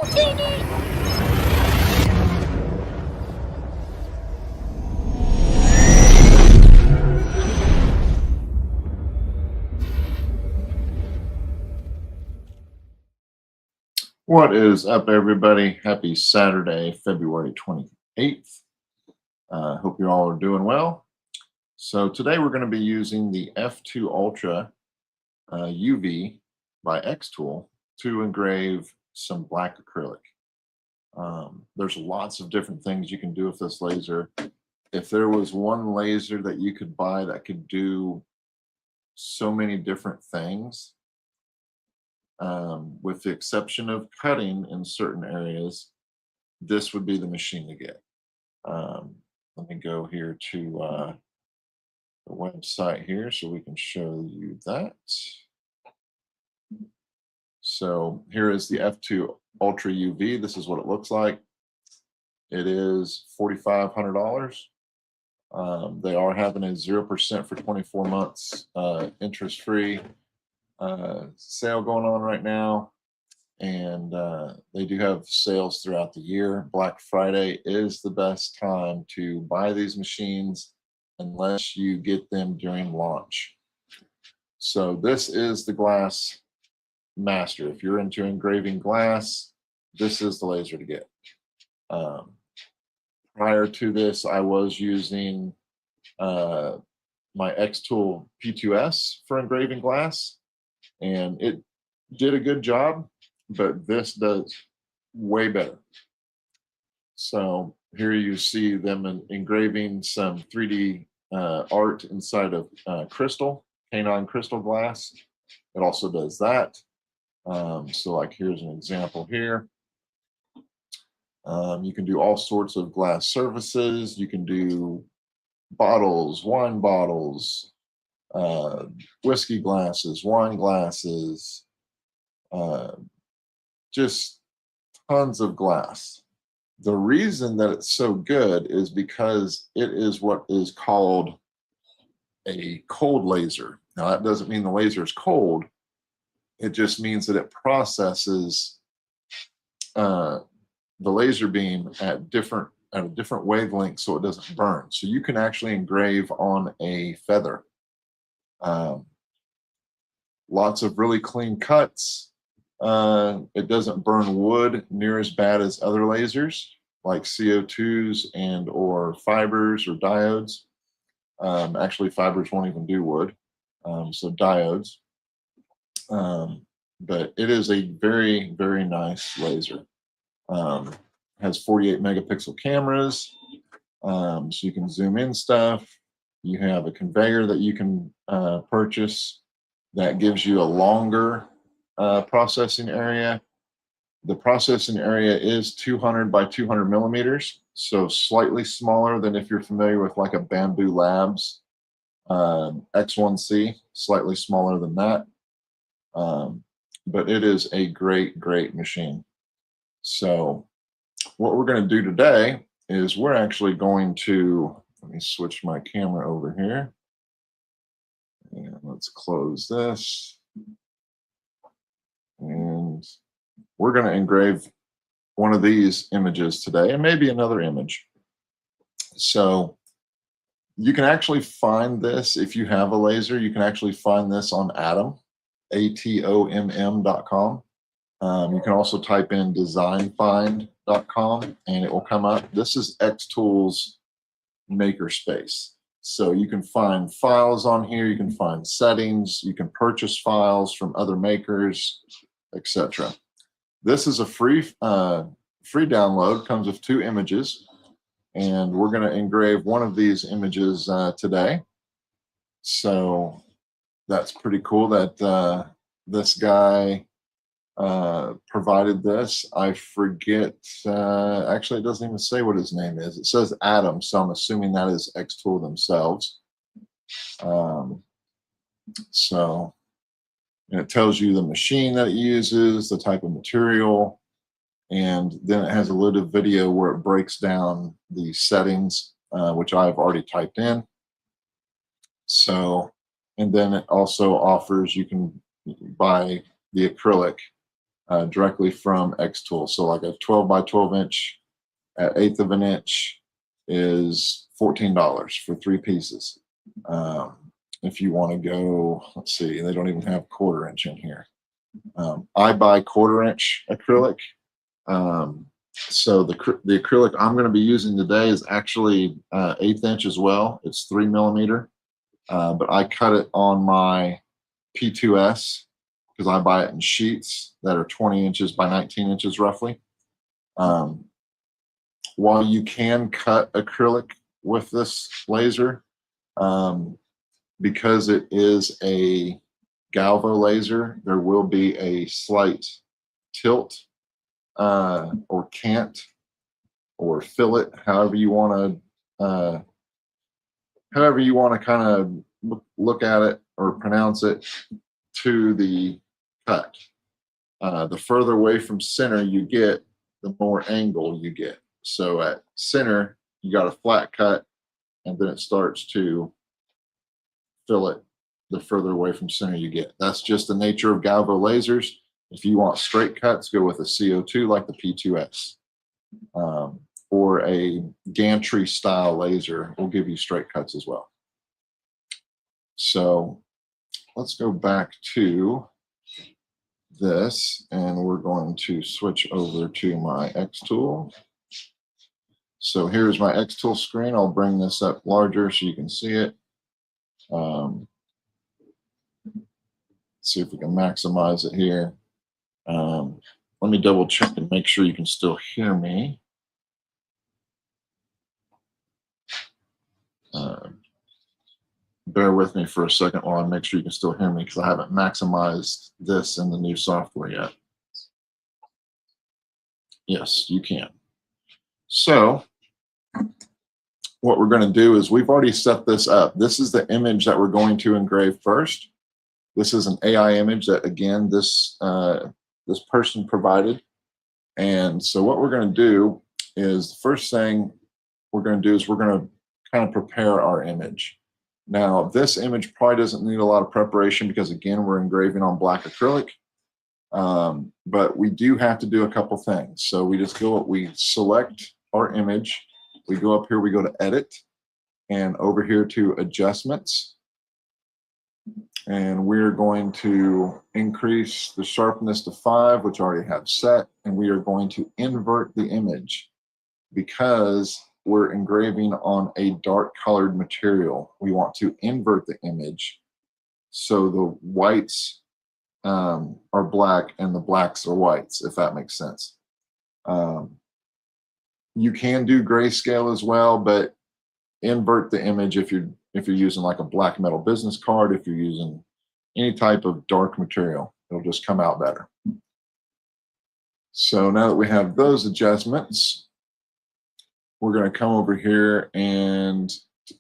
What is up, everybody? Happy Saturday, February 28th. Hope you all are doing well. So today we're going to be using the F2 Ultra UV by xTool to engrave some black acrylic. There's lots of different things you can do with this laser. If there was one laser that you could buy that could do so many different things, with the exception of cutting in certain areas, this would be the machine to get. Let me go here to the website here so we can show you that. So here is the F2 Ultra UV. This is what it looks like. It is $4,500. They are having a 0% for 24 months interest-free sale going on right now, and they do have sales throughout the year. Black Friday is the best time to buy these machines unless you get them during launch. So this is the glass master. If you're into engraving glass, this is the laser to get. Prior to this, I was using my xTool P2S for engraving glass, and it did a good job, but this does way better. So here you see them engraving some 3D art inside of crystal, canine crystal glass. It also does that. So like here's an example here. You can do all sorts of glass surfaces. You can do bottles, wine bottles, whiskey glasses, wine glasses, just tons of glass. The reason that it's so good is because it is what is called a cold laser. Now that doesn't mean the laser is cold. It just means that it processes the laser beam at a different wavelength so it doesn't burn. So you can actually engrave on a feather. Lots of really clean cuts. It doesn't burn wood near as bad as other lasers like CO2s and or fibers or diodes. Actually, fibers won't even do wood, so diodes. But it is a very, very nice laser. Has 48 megapixel cameras, so you can zoom in stuff. You have a conveyor that you can purchase that gives you a longer processing area. The processing area is 200 by 200 millimeters, so slightly smaller than if you're familiar with like a Bamboo Labs X1C, slightly smaller than that. But it is a great, great machine. So what we're going to do today is we're actually going to, let me switch my camera over here. And let's close this. And we're going to engrave one of these images today, and maybe another image. So you can actually find this, if you have a laser, you can actually find this on Atom, ATOMM.com. You can also type in designfind.com and it will come up. This is xTool's makerspace. So you can find files on here, you can find settings, you can purchase files from other makers, etc. This is a free download, comes with 2 images, and we're going to engrave one of these images today. So that's pretty cool that this guy provided this. I forget, actually it doesn't even say what his name is. It says Adam, so I'm assuming that is xTool themselves. So, and it tells you the machine that it uses, the type of material, and then it has a little video where it breaks down the settings, which I've already typed in. So, and then it also offers, you can buy the acrylic directly from xTool. So like a 12 by 12 inch at 1/8 of an inch is $14 for 3 pieces. If you want to go, let's see, they don't even have 1/4 inch in here. I buy 1/4 inch acrylic. So the acrylic I'm going to be using today is actually 1/8 inch as well. It's 3 millimeter, but I cut it on my P2S because I buy it in sheets that are 20 inches by 19 inches roughly. While you can cut acrylic with this laser, because it is a galvo laser, there will be a slight tilt or cant or fillet, however you want to kind of look at it or pronounce it, to the cut. The further away from center you get, the more angle you get. So at center, you got a flat cut, and then it starts to fillet the further away from center you get. That's just the nature of galvo lasers. If you want straight cuts, go with a CO2 like the P2S. Or a gantry style laser will give you straight cuts as well. So let's go back to this, and we're going to switch over to my xTool. So here's my xTool screen. I'll bring this up larger so you can see it. See if we can maximize it here. Let me double check and make sure you can still hear me. Bear with me for a second while I make sure you can still hear me, because I haven't maximized this in the new software yet. Yes, you can. So what we're going to do is, we've already set this up. This is the image that we're going to engrave first. This is an AI image that, again, this person provided. And so what we're going to do is, the first thing we're going to do is we're going to kind of prepare our image. Now, this image probably doesn't need a lot of preparation because, again, we're engraving on black acrylic. But we do have to do a couple things. So we select our image. We go up here, we go to edit, and over here to adjustments. And we're going to increase the sharpness to 5, which I already have set. And we are going to invert the image because we're engraving on a dark colored material. We want to invert the image so the whites are black and the blacks are whites, if that makes sense. You can do grayscale as well, but invert the image if you're using like a black metal business card. If you're using any type of dark material, it'll just come out better. So now that we have those adjustments, we're going to come over here, and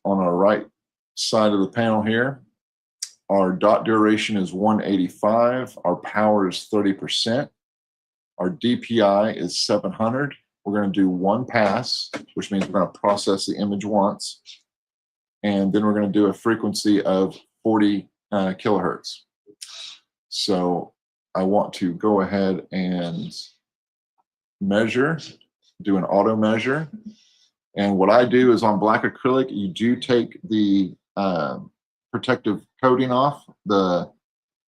on our right side of the panel here, our dot duration is 185. Our power is 30%. Our DPI is 700. We're going to do one pass, which means we're going to process the image once. And then we're going to do a frequency of 40 kilohertz. So I want to go ahead and measure, do an auto measure. And what I do is, on black acrylic, you do take the protective coating off.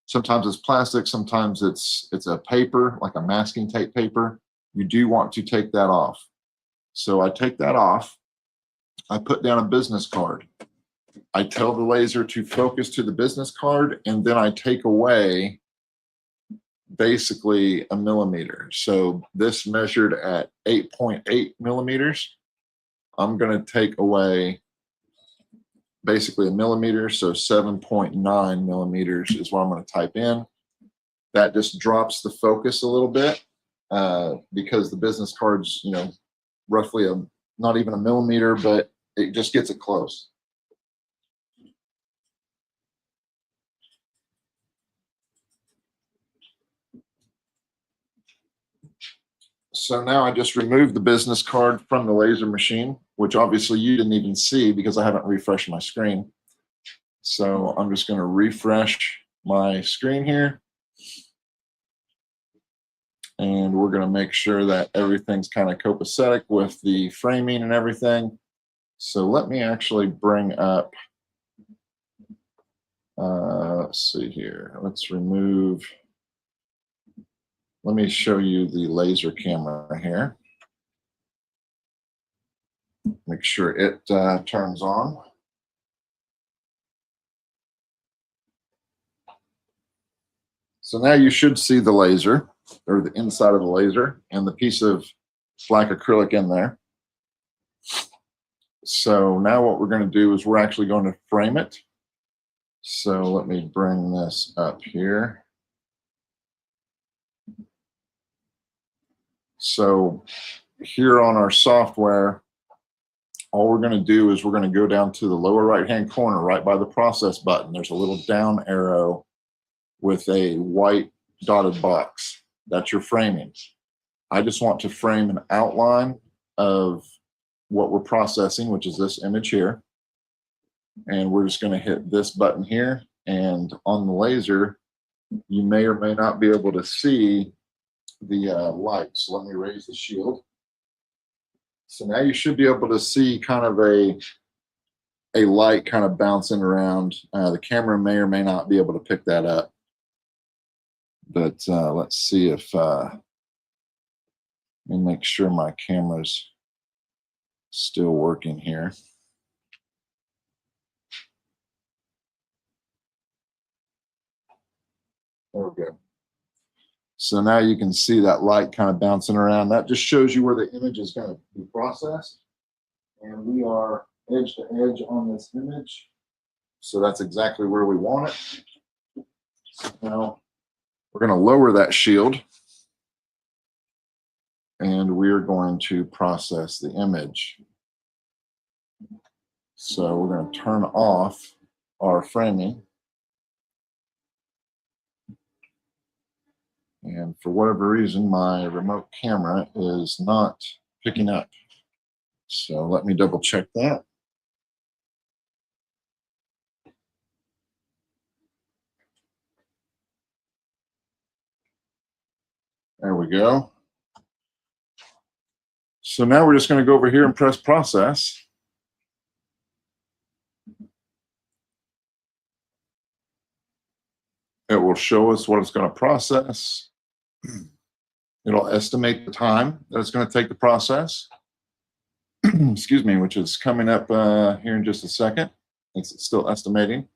Sometimes it's plastic, sometimes it's a paper, like a masking tape paper. You do want to take that off. So I take that off. I put down a business card. I tell the laser to focus to the business card, and then I take away basically a millimeter. So this measured at 8.8 millimeters. I'm going to take away basically a millimeter, so 7.9 millimeters is what I'm going to type in. That just drops the focus a little bit because the business card's, roughly not even a millimeter, but it just gets it close. So now I just removed the business card from the laser machine, which obviously you didn't even see because I haven't refreshed my screen. So I'm just going to refresh my screen here. And we're going to make sure that everything's kind of copacetic with the framing and everything. So let me actually bring up, let's see here. Let's remove, let me show you the laser camera here. Make sure it turns on. So now you should see the laser, or the inside of the laser, and the piece of black acrylic in there. So now what we're going to do is we're actually going to frame it. So let me bring this up here. So here on our software, all we're going to do is we're going to go down to the lower right-hand corner, right by the process button. There's a little down arrow with a white dotted box. That's your framing. I just want to frame an outline of what we're processing, which is this image here. And we're just going to hit this button here. And on the laser, you may or may not be able to see the light. So let me raise the shield. So now you should be able to see kind of a light kind of bouncing around. The camera may or may not be able to pick that up. But let's see if, let me make sure my camera's still working here. There we go. So now you can see that light kind of bouncing around. That just shows you where the image is going to be processed. And we are edge to edge on this image. So that's exactly where we want it. So now we're going to lower that shield. And we're going to process the image. So we're going to turn off our framing. And for whatever reason, my remote camera is not picking up. So let me double check that. There we go. So now we're just going to go over here and press process. It will show us what it's going to process. It'll estimate the time that it's going to take to process. Excuse me, which is coming up here in just a second. It's still estimating.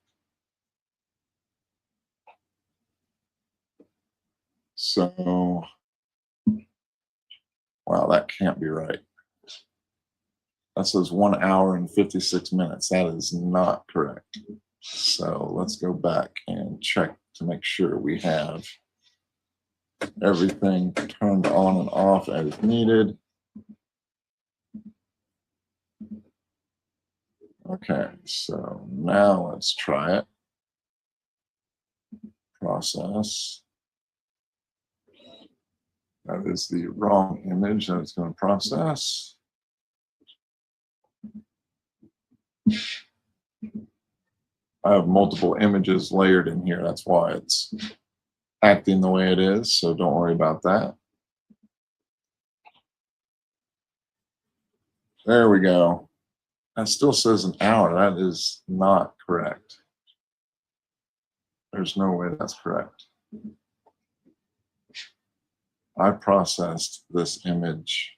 So, wow, that can't be right. That says 1 hour and 56 minutes. That is not correct. So let's go back and check to make sure we have everything turned on and off as needed. Okay, so now let's try it. Process. That is the wrong image that it's going to process. I have multiple images layered in here. That's why it's acting the way it is, so don't worry about that. There we go. That still says an hour. That is not correct. There's no way that's correct. I processed this image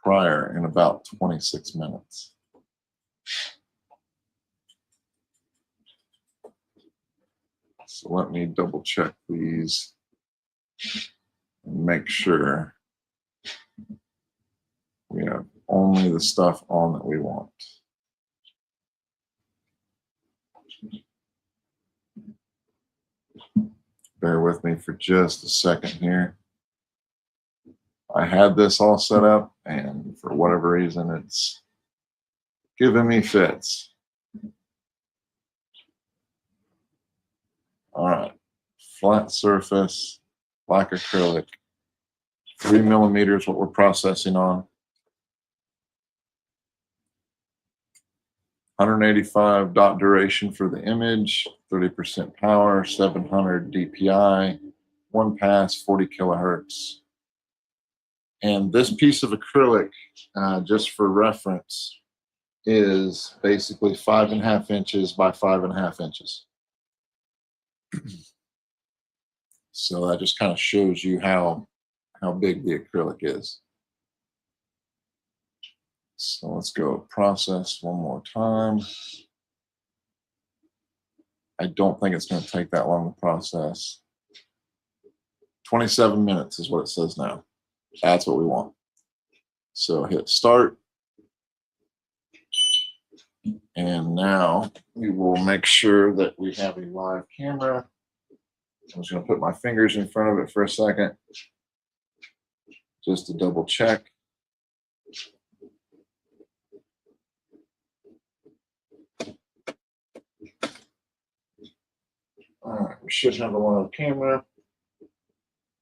prior in about 26 minutes. So let me double check these and make sure we have only the stuff on that we want. Bear with me for just a second here. I had this all set up, and for whatever reason, it's giving me fits. All right, flat surface, black acrylic, 3 millimeters, what we're processing on. 185 dot duration for the image, 30% power, 700 DPI, 1 pass, 40 kilohertz. And this piece of acrylic, just for reference, is basically 5.5 inches by 5.5 inches. So that just kind of shows you how big the acrylic is. So let's go process one more time. I don't think it's going to take that long to process. 27 minutes is what it says now. That's what we want. So hit start. And now we will make sure that we have a live camera. I'm just going to put my fingers in front of it for a second, just to double check. All right, we should have a live camera.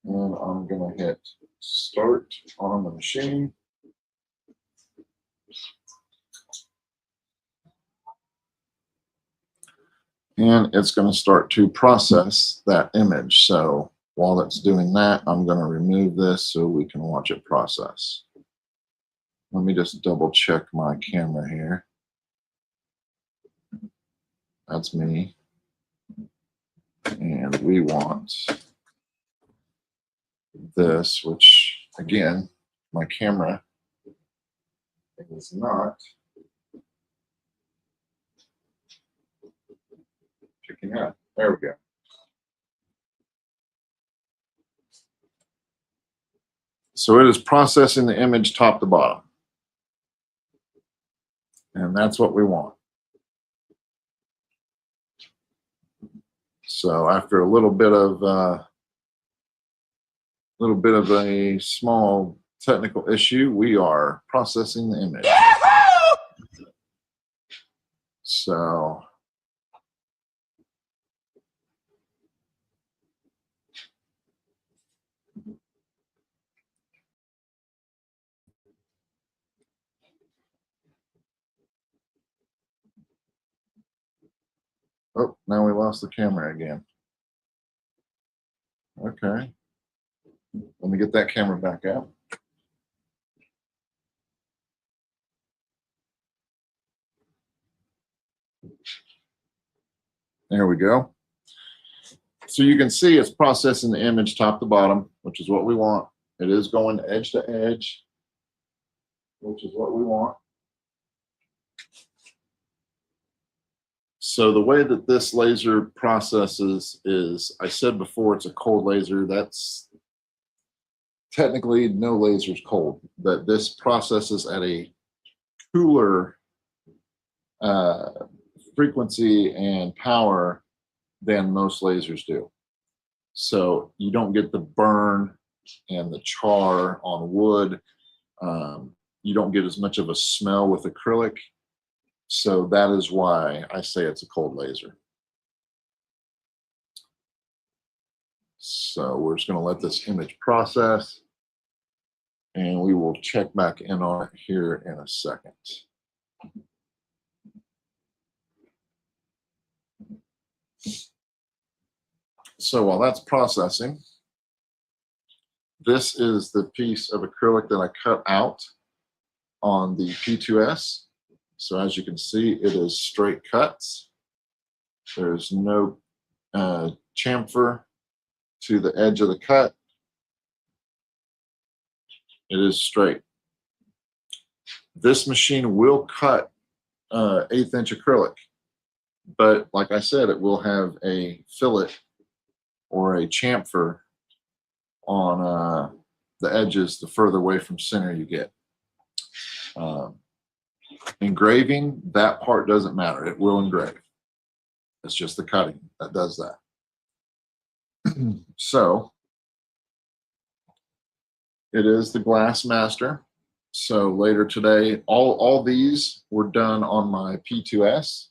And I'm going to hit start on the machine. And it's going to start to process that image. So while it's doing that, I'm going to remove this so we can watch it process. Let me just double check my camera here. That's me. And we want this, which again, my camera is not picking up. There we go. So it is processing the image top to bottom. And that's what we want. So after a little bit of a small technical issue, we are processing the image. So oh, now we lost the camera again. Okay. Let me get that camera back out. There we go. So you can see it's processing the image top to bottom, which is what we want. It is going edge to edge, which is what we want. So the way that this laser processes is, I said before, it's a cold laser. That's technically no laser is cold, but this processes at a cooler frequency and power than most lasers do. So you don't get the burn and the char on wood. You don't get as much of a smell with acrylic. So that is why I say it's a cold laser. So we're just going to let this image process, and we will check back in on it here in a second. So while that's processing, this is the piece of acrylic that I cut out on the P2S. So as you can see, it is straight cuts. There's no chamfer to the edge of the cut. It is straight. This machine will cut 1/8 inch acrylic, but like I said, it will have a fillet or a chamfer on the edges the further away from center you get. Engraving, that part doesn't matter. It will engrave. It's just the cutting that does that. So it is the glass master. So later today, all these were done on my P2S,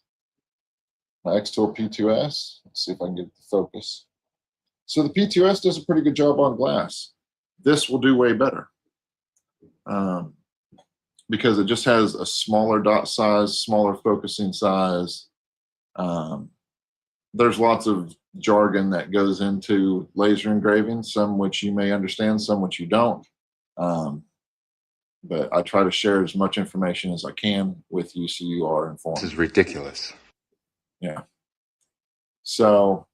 my xTool P2S. Let's see if I can get it to focus. So the P2S does a pretty good job on glass. This will do way better. Because it just has a smaller dot size, smaller focusing size. There's lots of jargon that goes into laser engraving, some which you may understand, some which you don't. But I try to share as much information as I can with you so you are informed. This is ridiculous. Yeah. So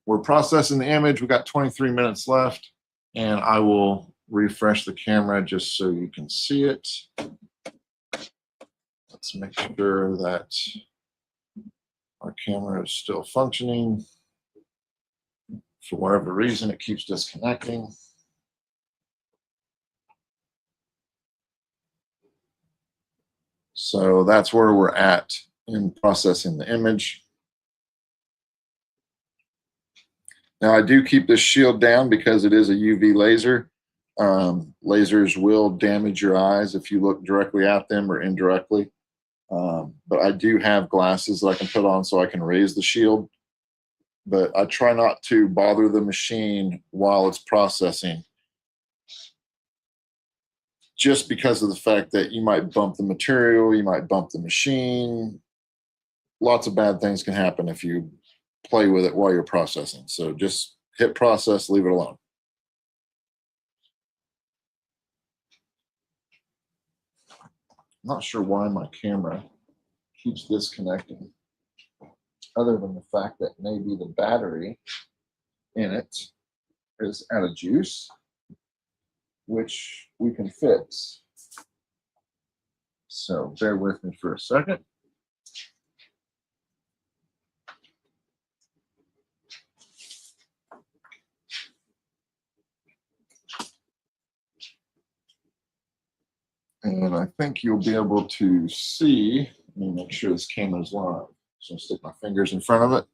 we're processing the image. We got 23 minutes left, and I will refresh the camera just so you can see it. Let's make sure that our camera is still functioning. For whatever reason, it keeps disconnecting. So that's where we're at in processing the image. Now I do keep this shield down because it is a UV laser. Lasers will damage your eyes if you look directly at them or indirectly. But I do have glasses that I can put on so I can raise the shield. But I try not to bother the machine while it's processing, just because of the fact that you might bump the material, you might bump the machine. Lots of bad things can happen if you play with it while you're processing. So just hit process, leave it alone. I'm not sure why my camera keeps disconnecting, other than the fact that maybe the battery in it is out of juice, which we can fix. So bear with me for a second. And I think you'll be able to see. Let me make sure this camera's live. So I'll stick my fingers in front of it.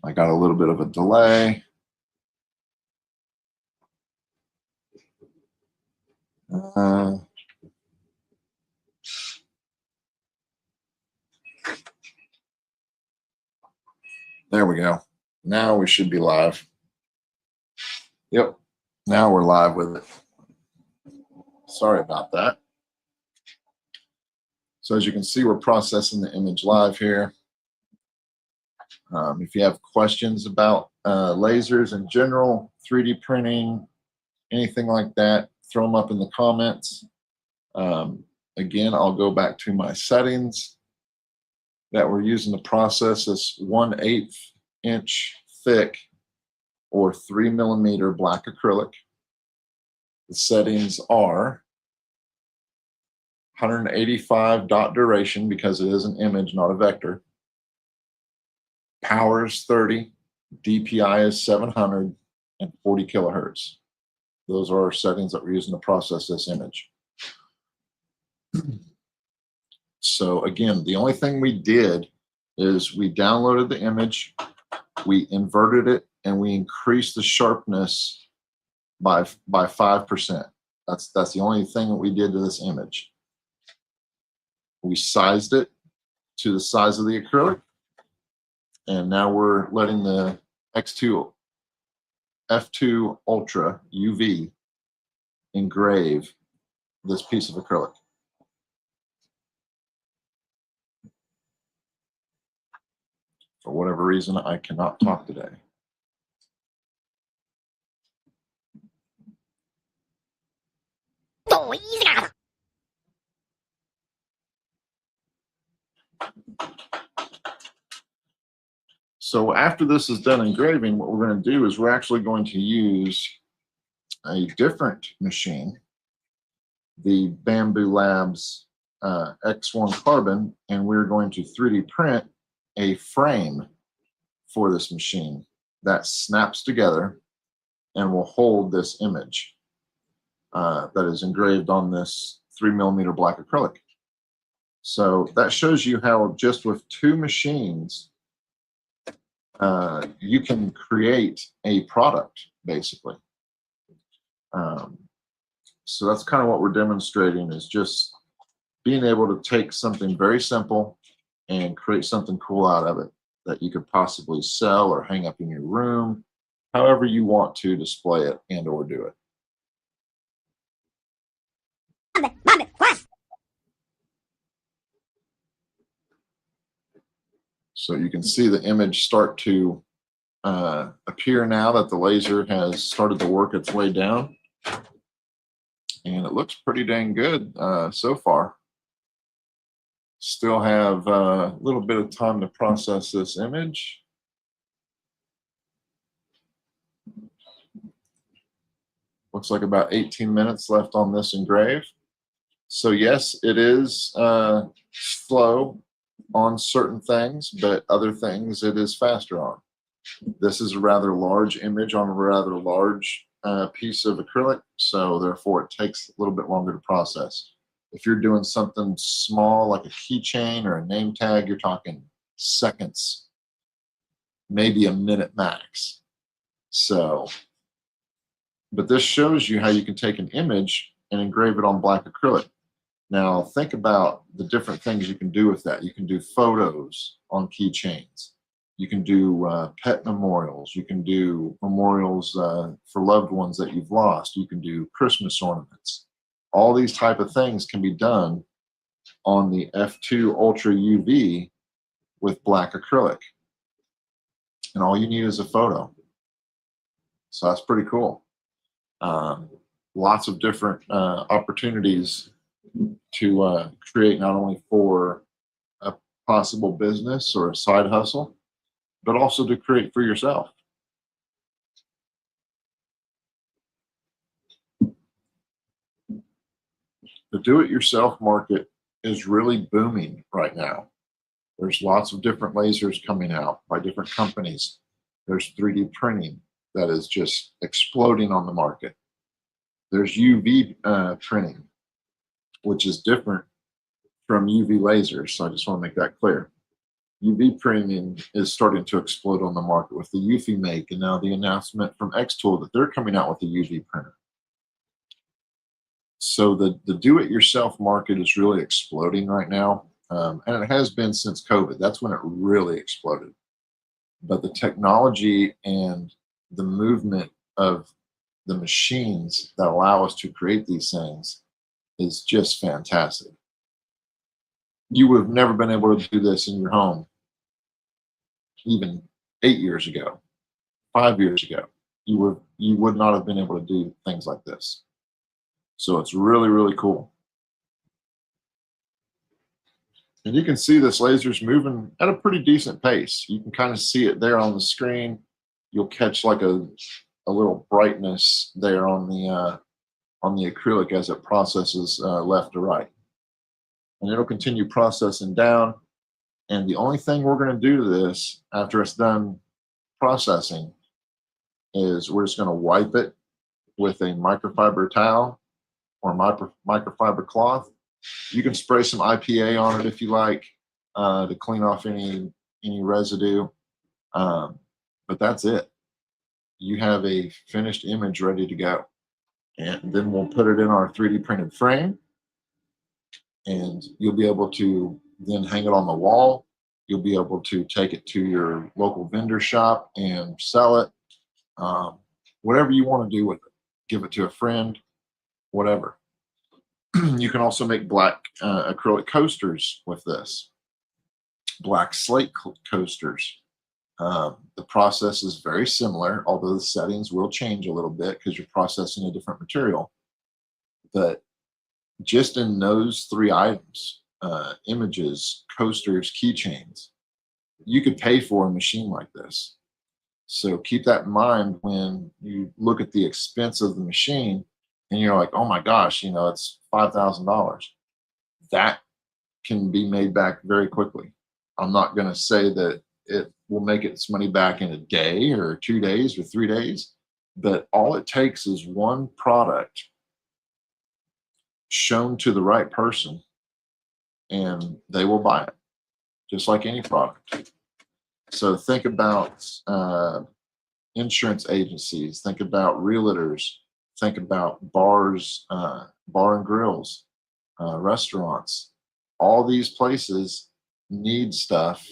I got a little bit of a delay. There we go. Now we should be live. Yep. Now we're live with it. Sorry about that. So as you can see, we're processing the image live here. If you have questions about lasers in general, 3D printing, anything like that, throw them up in the comments. Again, I'll go back to my settings that we're using to process this 1/8 inch thick or 3mm black acrylic. The settings are 185 dot duration, because it is an image, not a vector. Power is 30, DPI is 700, and 40 kilohertz. Those are our settings that we're using to process this image. So again, the only thing we did is we downloaded the image, we inverted it, and we increased the sharpness by 5%. That's the only thing that we did to this image. We sized it to the size of the acrylic, and now we're letting the xTool F2 Ultra UV engrave this piece of acrylic. For whatever reason, I cannot talk today. So after this is done engraving, what we're going to do is we're actually going to use a different machine, the Bamboo Labs X1 Carbon, and we're going to 3D print a frame for this machine that snaps together and will hold this image that is engraved on this 3mm black acrylic. So that shows you how just with two machines, you can create a product, basically. So that's kind of what we're demonstrating, is just being able to take something very simple and create something cool out of it that you could possibly sell or hang up in your room, however you want to display it and or do it. So you can see the image start to appear now that the laser has started to work its way down. And it looks pretty dang good so far. Still have a little bit of time to process this image. Looks like about 18 minutes left on this engrave. So yes, it is slow on certain things, but other things it is faster on. This is a rather large image on a rather large piece of acrylic, so therefore it takes a little bit longer to process. If you're doing something small like a keychain or a name tag, you're talking seconds, maybe a minute max. So, but this shows you how you can take an image and engrave it on black acrylic. Now think about the different things you can do with that. You can do photos on keychains. You can do pet memorials. You can do memorials for loved ones that you've lost. You can do Christmas ornaments. All these type of things can be done on the F2 Ultra UV with black acrylic. And all you need is a photo. So that's pretty cool. Lots of different opportunities to create not only for a possible business or a side hustle, but also to create for yourself. The do-it-yourself market is really booming right now. There's lots of different lasers coming out by different companies. There's 3D printing that is just exploding on the market. There's UV printing, which is different from UV lasers. So I just want to make that clear. UV printing is starting to explode on the market with the UV make, and now the announcement from xTool that they're coming out with a UV printer. So the do-it-yourself market is really exploding right now, and it has been since COVID. That's when it really exploded. But the technology and the movement of the machines that allow us to create these things is just fantastic. You would have never been able to do this in your home even 8 years ago, 5 years ago. You would not have been able to do things like this. So it's really, really cool. And you can see this laser's moving at a pretty decent pace. You can kind of see it there on the screen. You'll catch like a little brightness there on the acrylic as it processes left to right. And it'll continue processing down. And the only thing we're going to do to this after it's done processing is we're just going to wipe it with a microfiber towel or microfiber cloth. You can spray some IPA on it if you like to clean off any residue. But that's it. You have a finished image ready to go. And then we'll put it in our 3D printed frame. And you'll be able to then hang it on the wall. You'll be able to take it to your local vendor shop and sell it. Whatever you want to do with it. Give it to a friend, whatever. You can also make black acrylic coasters with this. Black slate coasters. The process is very similar, although the settings will change a little bit because you're processing a different material. But just in those three items, images, coasters, keychains, you could pay for a machine like this. So keep that in mind when you look at the expense of the machine and you're like, oh my gosh, it's $5,000. That can be made back very quickly. I'm not going to say that it will make its money back in a day or 2 days or 3 days, but all it takes is one product shown to the right person and they will buy it, just like any product. So think about insurance agencies, think about realtors, think about bars, bar and grills, restaurants. All these places need stuff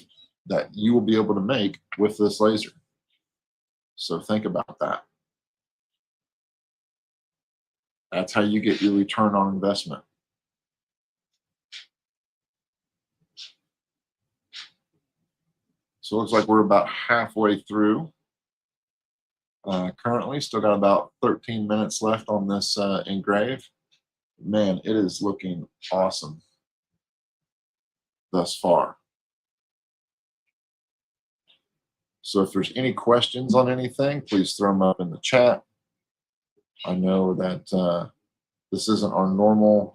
that you will be able to make with this laser. So think about that. That's how you get your return on investment. So it looks like we're about halfway through. Currently, still got about 13 minutes left on this engrave. Man, it is looking awesome thus far. So if there's any questions on anything, please throw them up in the chat. I know that this isn't our normal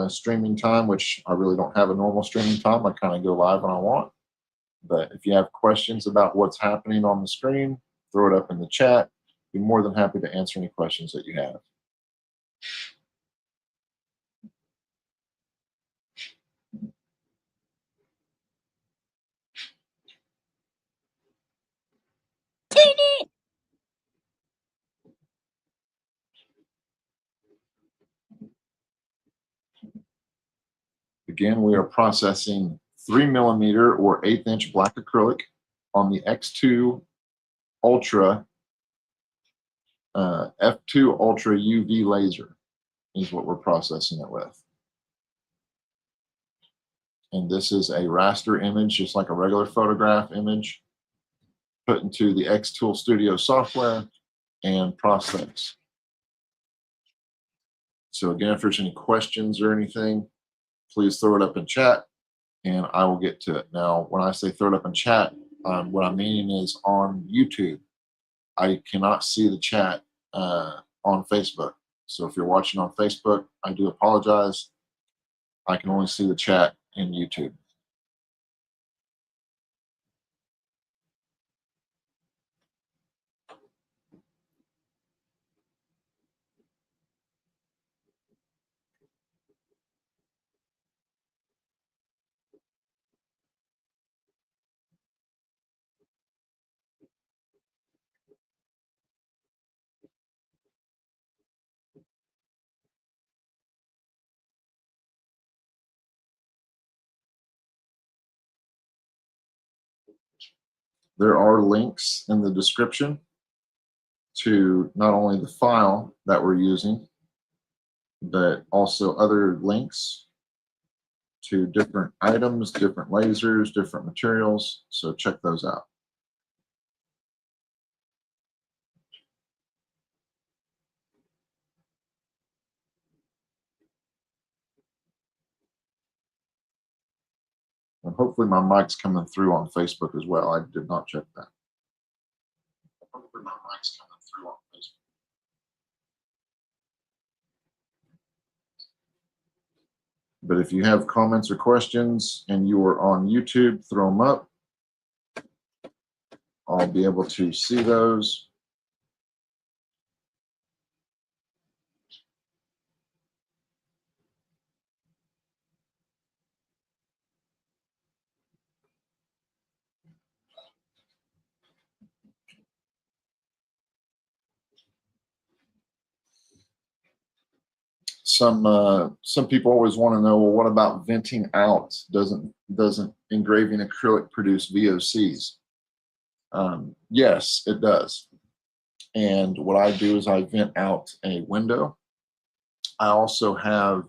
streaming time, which I really don't have a normal streaming time. I kind of go live when I want. But if you have questions about what's happening on the screen, throw it up in the chat. Be more than happy to answer any questions that you have. Again, we are processing 3mm or 1/8 inch black acrylic on the X2 Ultra F2 Ultra UV laser is what we're processing it with. And this is a raster image, just like a regular photograph image, put into the xTool Studio software and processed. So again, if there's any questions or anything, please throw it up in chat and I will get to it. Now, when I say throw it up in chat, what I'm meaning is on YouTube. I cannot see the chat on Facebook. So if you're watching on Facebook, I do apologize. I can only see the chat in YouTube. There are links in the description to not only the file that we're using, but also other links to different items, different lasers, different materials. So check those out. And hopefully my mic's coming through on Facebook as well. I did not check that. Hopefully my mic's coming through on Facebook. But if you have comments or questions and you are on YouTube, throw them up. I'll be able to see those. Some people always want to know, well, what about venting out? Doesn't engraving acrylic produce VOCs? Yes, it does. And what I do is I vent out a window. I also have,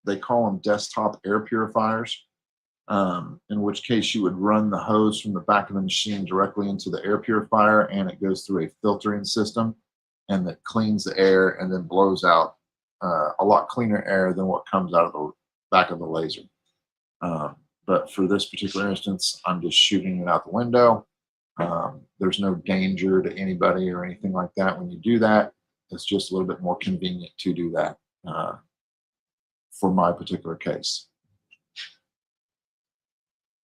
they call them desktop air purifiers, in which case you would run the hose from the back of the machine directly into the air purifier, and it goes through a filtering system, and that cleans the air and then blows out a lot cleaner air than what comes out of the back of the laser. But for this particular instance, I'm just shooting it out the window. There's no danger to anybody or anything like that when you do that. It's just a little bit more convenient to do that for my particular case.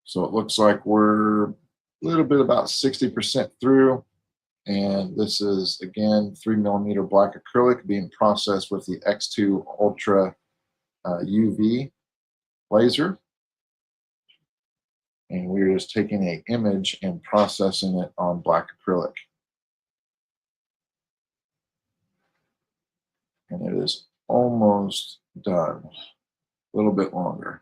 So it looks like we're a little bit about 60% through. And this is, again, 3mm black acrylic being processed with the X2 Ultra UV laser. And we're just taking an image and processing it on black acrylic. And it is almost done. A little bit longer.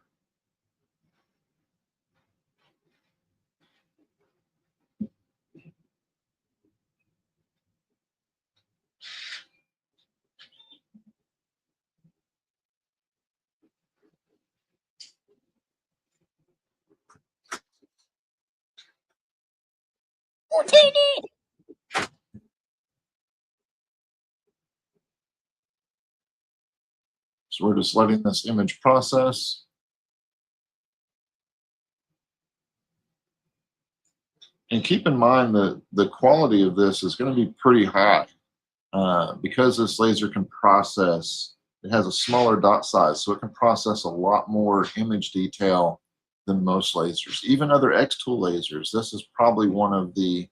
So we're just letting this image process. And keep in mind that the quality of this is going to be pretty high because this laser can process, it has a smaller dot size, so it can process a lot more image detail than most lasers. Even other xTool lasers, this is probably one of the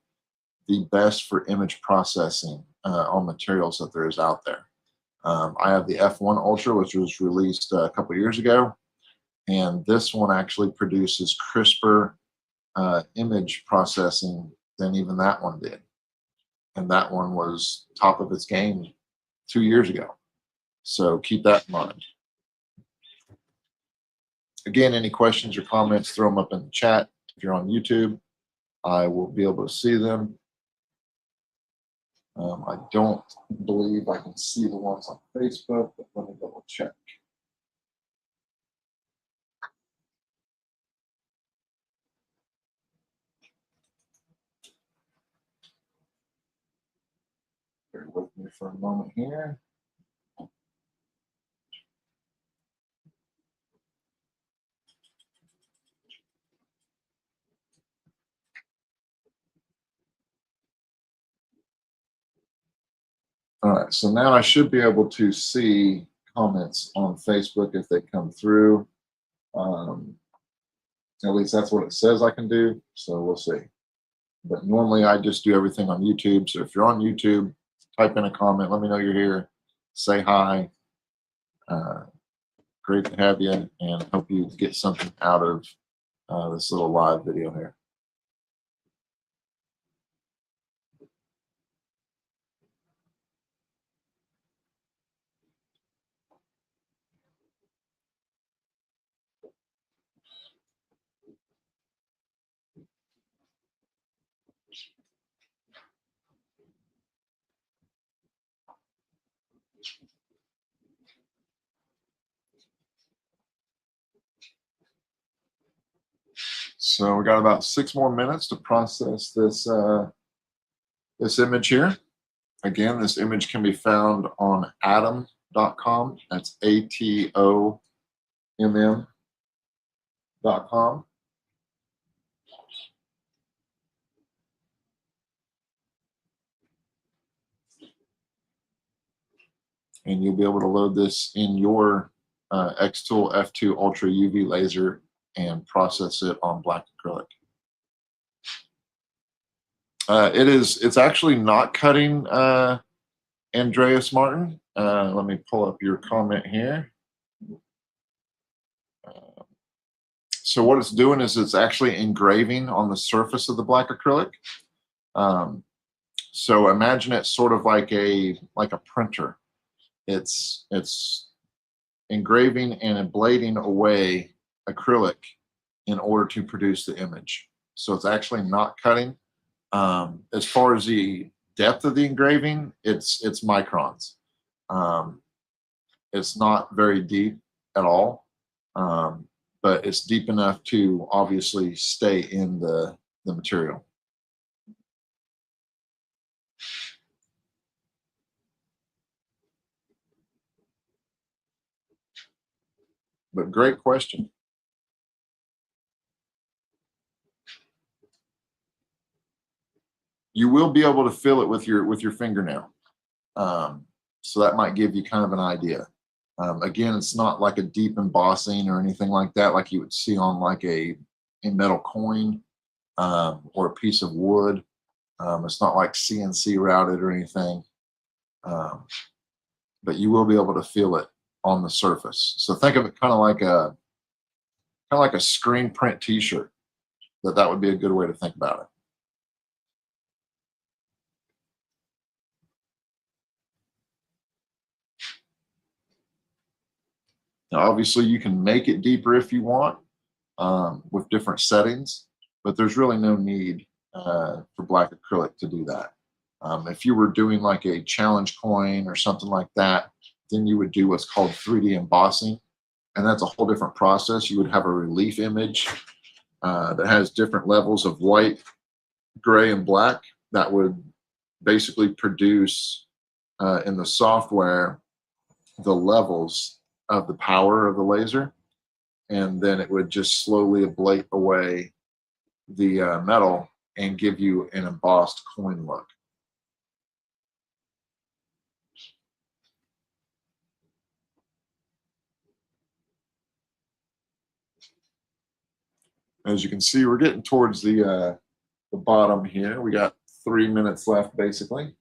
best for image processing on materials that there is out there. I have the F1 Ultra, which was released a couple years ago, and this one actually produces crisper image processing than even that one did. And that one was top of its game 2 years ago. So keep that in mind. Again, any questions or comments, throw them up in the chat. If you're on YouTube, I will be able to see them. I don't believe I can see the ones on Facebook, but let me double check. Bear with me for a moment here. All right, so now I should be able to see comments on Facebook if they come through. At least that's what it says I can do, so we'll see. But normally I just do everything on YouTube. So if you're on YouTube, type in a comment, let me know you're here, say hi. Great to have you, and hope you get something out of this little live video here. So we got about 6 more minutes to process this this image here. Again, this image can be found on atom.com. That's ATOMM.com. And you'll be able to load this in your xTool F2 Ultra UV laser and process it on black acrylic. It's actually not cutting, Andreas Martin. Let me pull up your comment here. So what it's doing is it's actually engraving on the surface of the black acrylic. So imagine it sort of like a printer. It's engraving and ablating away acrylic in order to produce the image. So it's actually not cutting. As far as the depth of the engraving, it's microns. It's not very deep at all, but it's deep enough to obviously stay in the material. But great question. You will be able to feel it with your fingernail. So that might give you kind of an idea. Again, it's not like a deep embossing or anything like that, like you would see on like a metal coin or a piece of wood. It's not like CNC routed or anything, but you will be able to feel it on the surface. So think of it kind of like a screen print T-shirt. That would be a good way to think about it. Now, obviously, you can make it deeper if you want with different settings, but there's really no need for black acrylic to do that. If you were doing like a challenge coin or something like that, then you would do what's called 3D embossing, and that's a whole different process. You would have a relief image that has different levels of white, gray, and black that would basically produce in the software the levels of the power of the laser, and then it would just slowly ablate away the metal and give you an embossed coin look. As you can see, we're getting towards the bottom here. We got 3 minutes left, basically.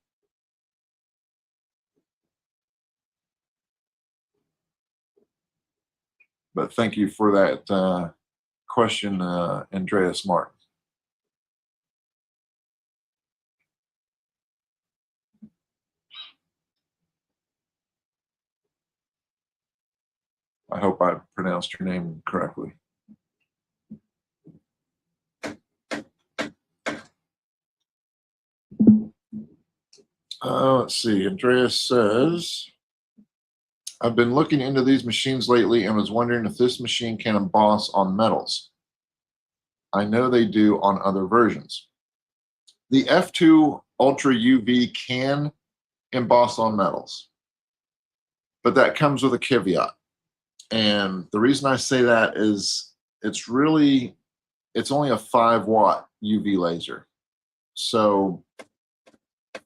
But thank you for that question, Andreas Martin. I hope I pronounced your name correctly. Let's see. Andreas says, I've been looking into these machines lately and was wondering if this machine can emboss on metals. I know they do on other versions. The F2 Ultra UV can emboss on metals, but that comes with a caveat. And the reason I say that is it's only a 5-watt UV laser. So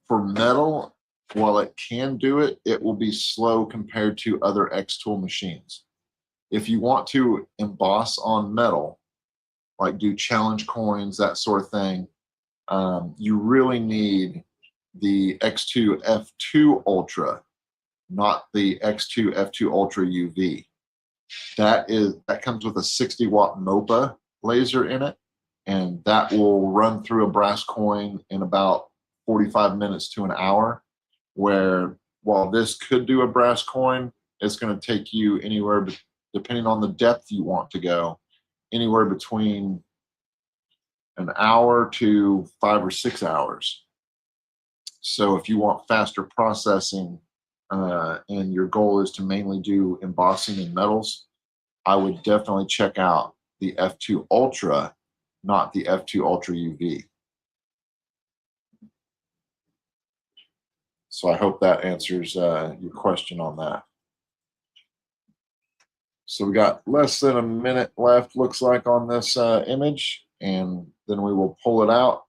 for metal, while it can do it, it will be slow compared to other xTool machines. If you want to emboss on metal, like do challenge coins, that sort of thing, you really need the X2 F2 Ultra, not the X2 F2 Ultra UV. That comes with a 60-watt MOPA laser in it, and that will run through a brass coin in about 45 minutes to an hour, where while this could do a brass coin, it's going to take you anywhere, depending on the depth you want to go, anywhere between an hour to 5 or 6 hours. So if you want faster processing and your goal is to mainly do embossing in metals, I would definitely check out the F2 Ultra, not the F2 Ultra UV. So I hope that answers your question on that. So we got less than a minute left, looks like, on this image, and then we will pull it out,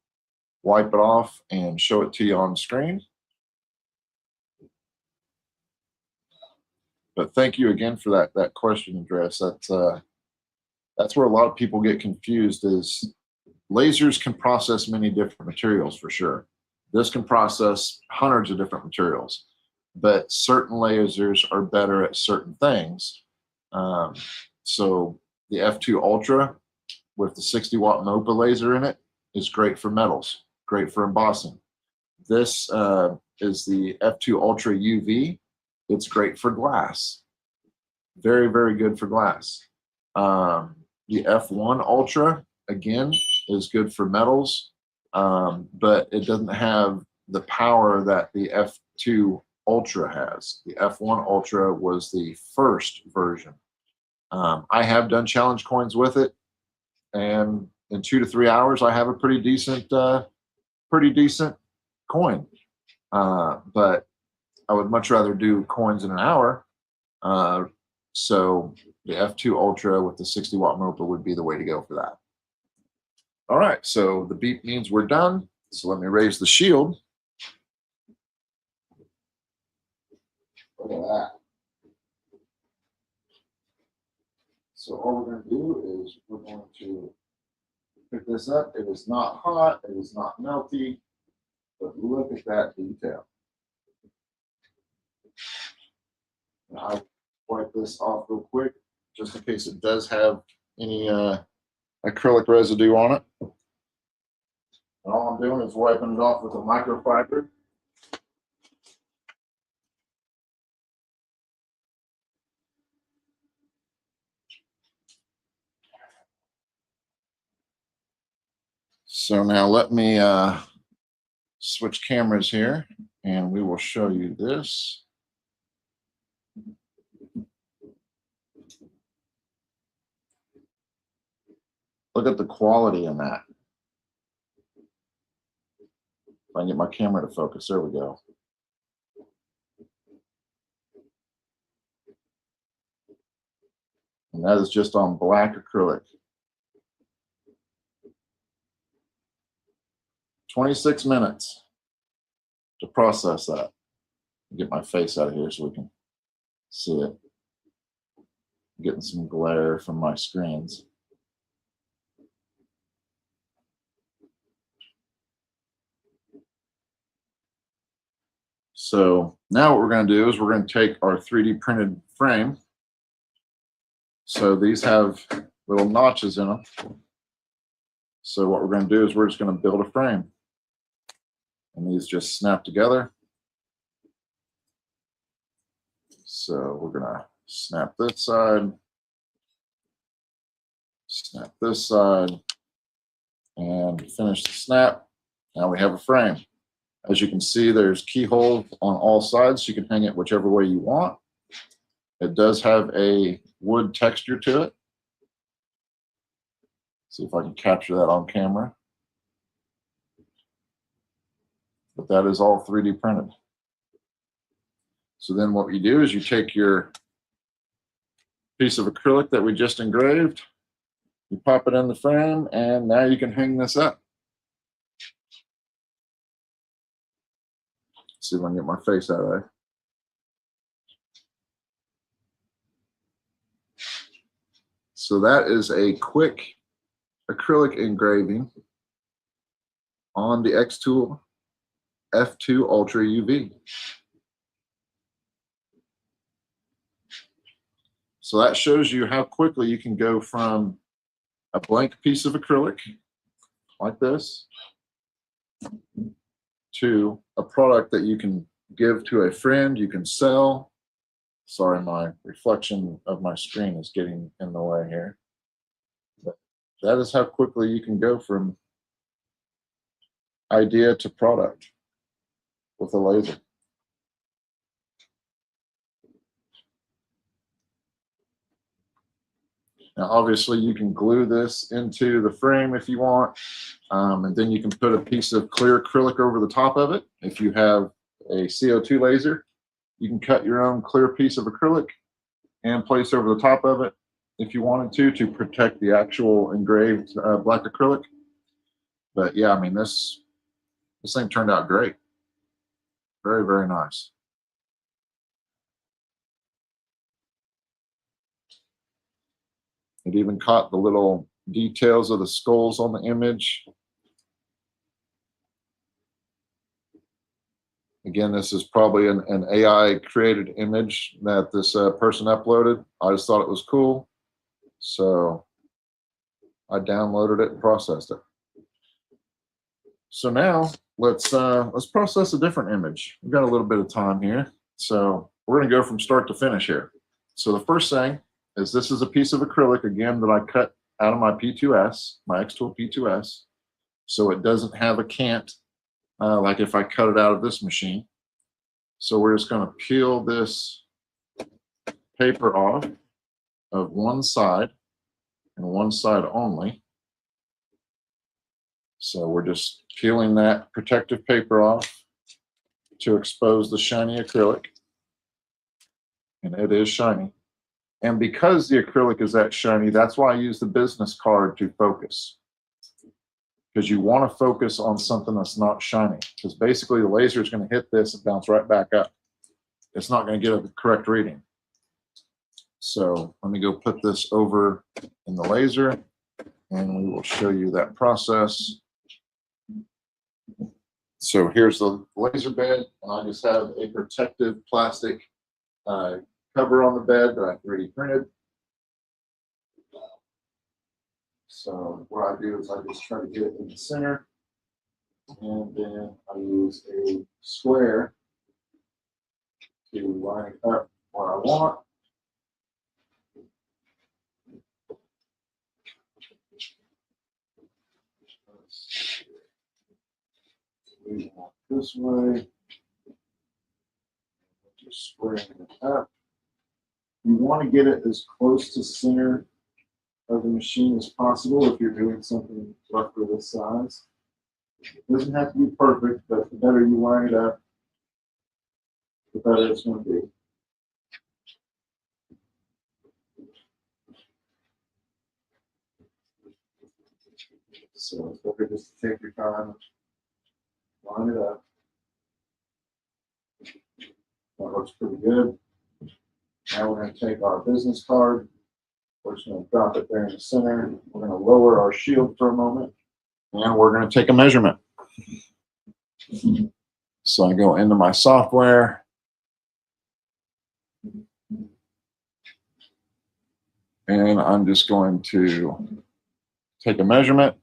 wipe it off, and show it to you on screen. But thank you again for that question, Andreas. That's where a lot of people get confused. Is lasers can process many different materials for sure. This can process hundreds of different materials, but certain lasers are better at certain things. So the F2 Ultra with the 60-watt MOPA laser in it is great for metals, great for embossing. This is the F2 Ultra UV. It's great for glass. Very, very good for glass. The F1 Ultra, again, is good for metals, but it doesn't have the power that the F2 Ultra has. The F1 Ultra was the first version. I have done challenge coins with it, and in 2 to 3 hours, I have a pretty decent coin. But I would much rather do coins in an hour. So the F2 Ultra with the 60-watt MOPA would be the way to go for that. All right, so the beep means we're done. So let me raise the shield. Look at that. So all we're going to do is we're going to pick this up. It is not hot. It is not melty. But look at that detail. And I'll wipe this off real quick, just in case it does have any acrylic residue on it. And all I'm doing is wiping it off with a microfiber. So now let me switch cameras here, and we will show you this. Look at the quality in that. If I can get my camera to focus, there we go. And that is just on black acrylic. 26 minutes to process that. Get my face out of here so we can see it. I'm getting some glare from my screens. So now what we're going to do is we're going to take our 3D printed frame. So these have little notches in them. So what we're going to do is we're just going to build a frame. And these just snap together. So we're going to snap this side, snap this side, and finish the snap. Now we have a frame. As you can see, there's keyholes on all sides. You can hang it whichever way you want. It does have a wood texture to it. See if I can capture that on camera. But that is all 3D printed. So then what you do is you take your piece of acrylic that we just engraved, you pop it in the frame, and now you can hang this up. See if I can get my face out of there. So that is a quick acrylic engraving on the xTool F2 Ultra UV. So that shows you how quickly you can go from a blank piece of acrylic like this to a product that you can give to a friend, you can sell. Sorry, my reflection of my screen is getting in the way here. But that is how quickly you can go from idea to product with a laser. Now, obviously, you can glue this into the frame if you want, and then you can put a piece of clear acrylic over the top of it. If you have a CO2 laser, you can cut your own clear piece of acrylic and place over the top of it if you wanted to protect the actual engraved black acrylic. But yeah, I mean, this thing turned out great. Very, very nice. It even caught the little details of the skulls on the image. Again, this is probably an AI created image that this person uploaded. I just thought it was cool, so I downloaded it and processed it. So now let's process a different image. We've got a little bit of time here, so we're going to go from start to finish here. So the first thing is this is a piece of acrylic, again, that I cut out of my P2S, my xTool P2S, so it doesn't have a cant like if I cut it out of this machine. So we're just going to peel this paper off of one side and one side only. So we're just peeling that protective paper off to expose the shiny acrylic. And it is shiny. And because the acrylic is that shiny, that's why I use the business card to focus. Because you want to focus on something that's not shiny. Because basically the laser is going to hit this and bounce right back up. It's not going to get a correct reading. So let me go put this over in the laser and we will show you that process. So here's the laser bed, and I just have a protective plastic cover on the bed that I 3D printed. So what I do is I just try to get it in the center, and then I use a square to line it up where I want. We want this way. Just squaring it up. You want to get it as close to center of the machine as possible if you're doing something roughly this size. It doesn't have to be perfect, but the better you line it up, the better it's going to be. So it's better just to take your time, line it up. That looks pretty good. Now we're going to take our business card. We're just going to drop it there in the center. We're going to lower our shield for a moment. And we're going to take a measurement. So I go into my software. And I'm just going to take a measurement.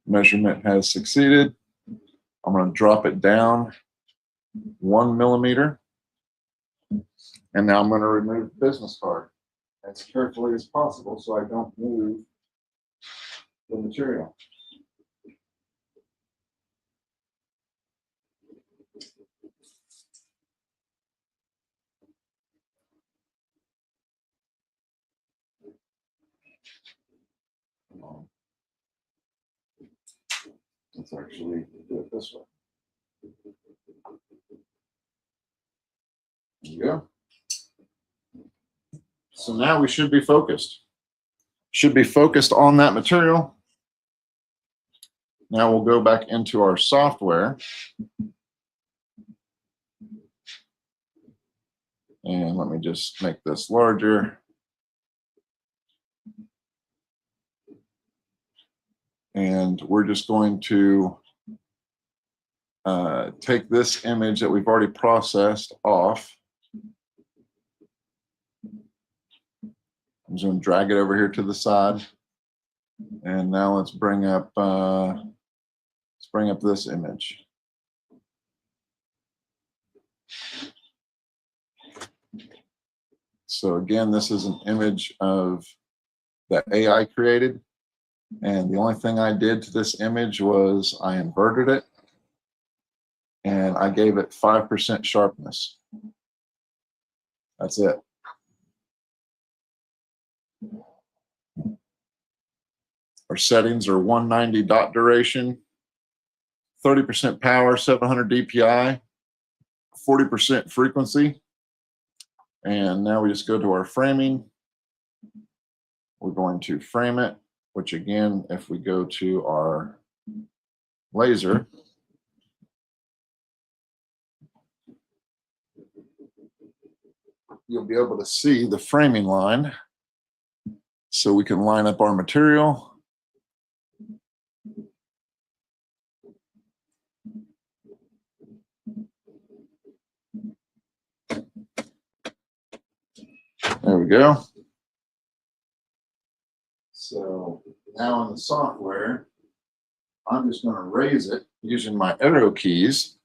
Measurement has succeeded. I'm going to drop it down 1 millimeter. And now I'm going to remove the business card as carefully as possible so I don't move the material. Let's actually do it this way. There you go. So now we should be focused. Should be focused on that material. Now we'll go back into our software. And let me just make this larger. And we're just going to take this image that we've already processed off. I'm just going to drag it over here to the side. And now let's bring up this image. So again, this is an image of that AI created. And the only thing I did to this image was I inverted it and I gave it 5% sharpness. That's it. Our settings are 190 dot duration, 30% power, 700 DPI, 40% frequency. And now we just go to our framing. We're going to frame it, which again, if we go to our laser, you'll be able to see the framing line. So we can line up our material. There we go. So now in the software, I'm just going to raise it using my arrow keys.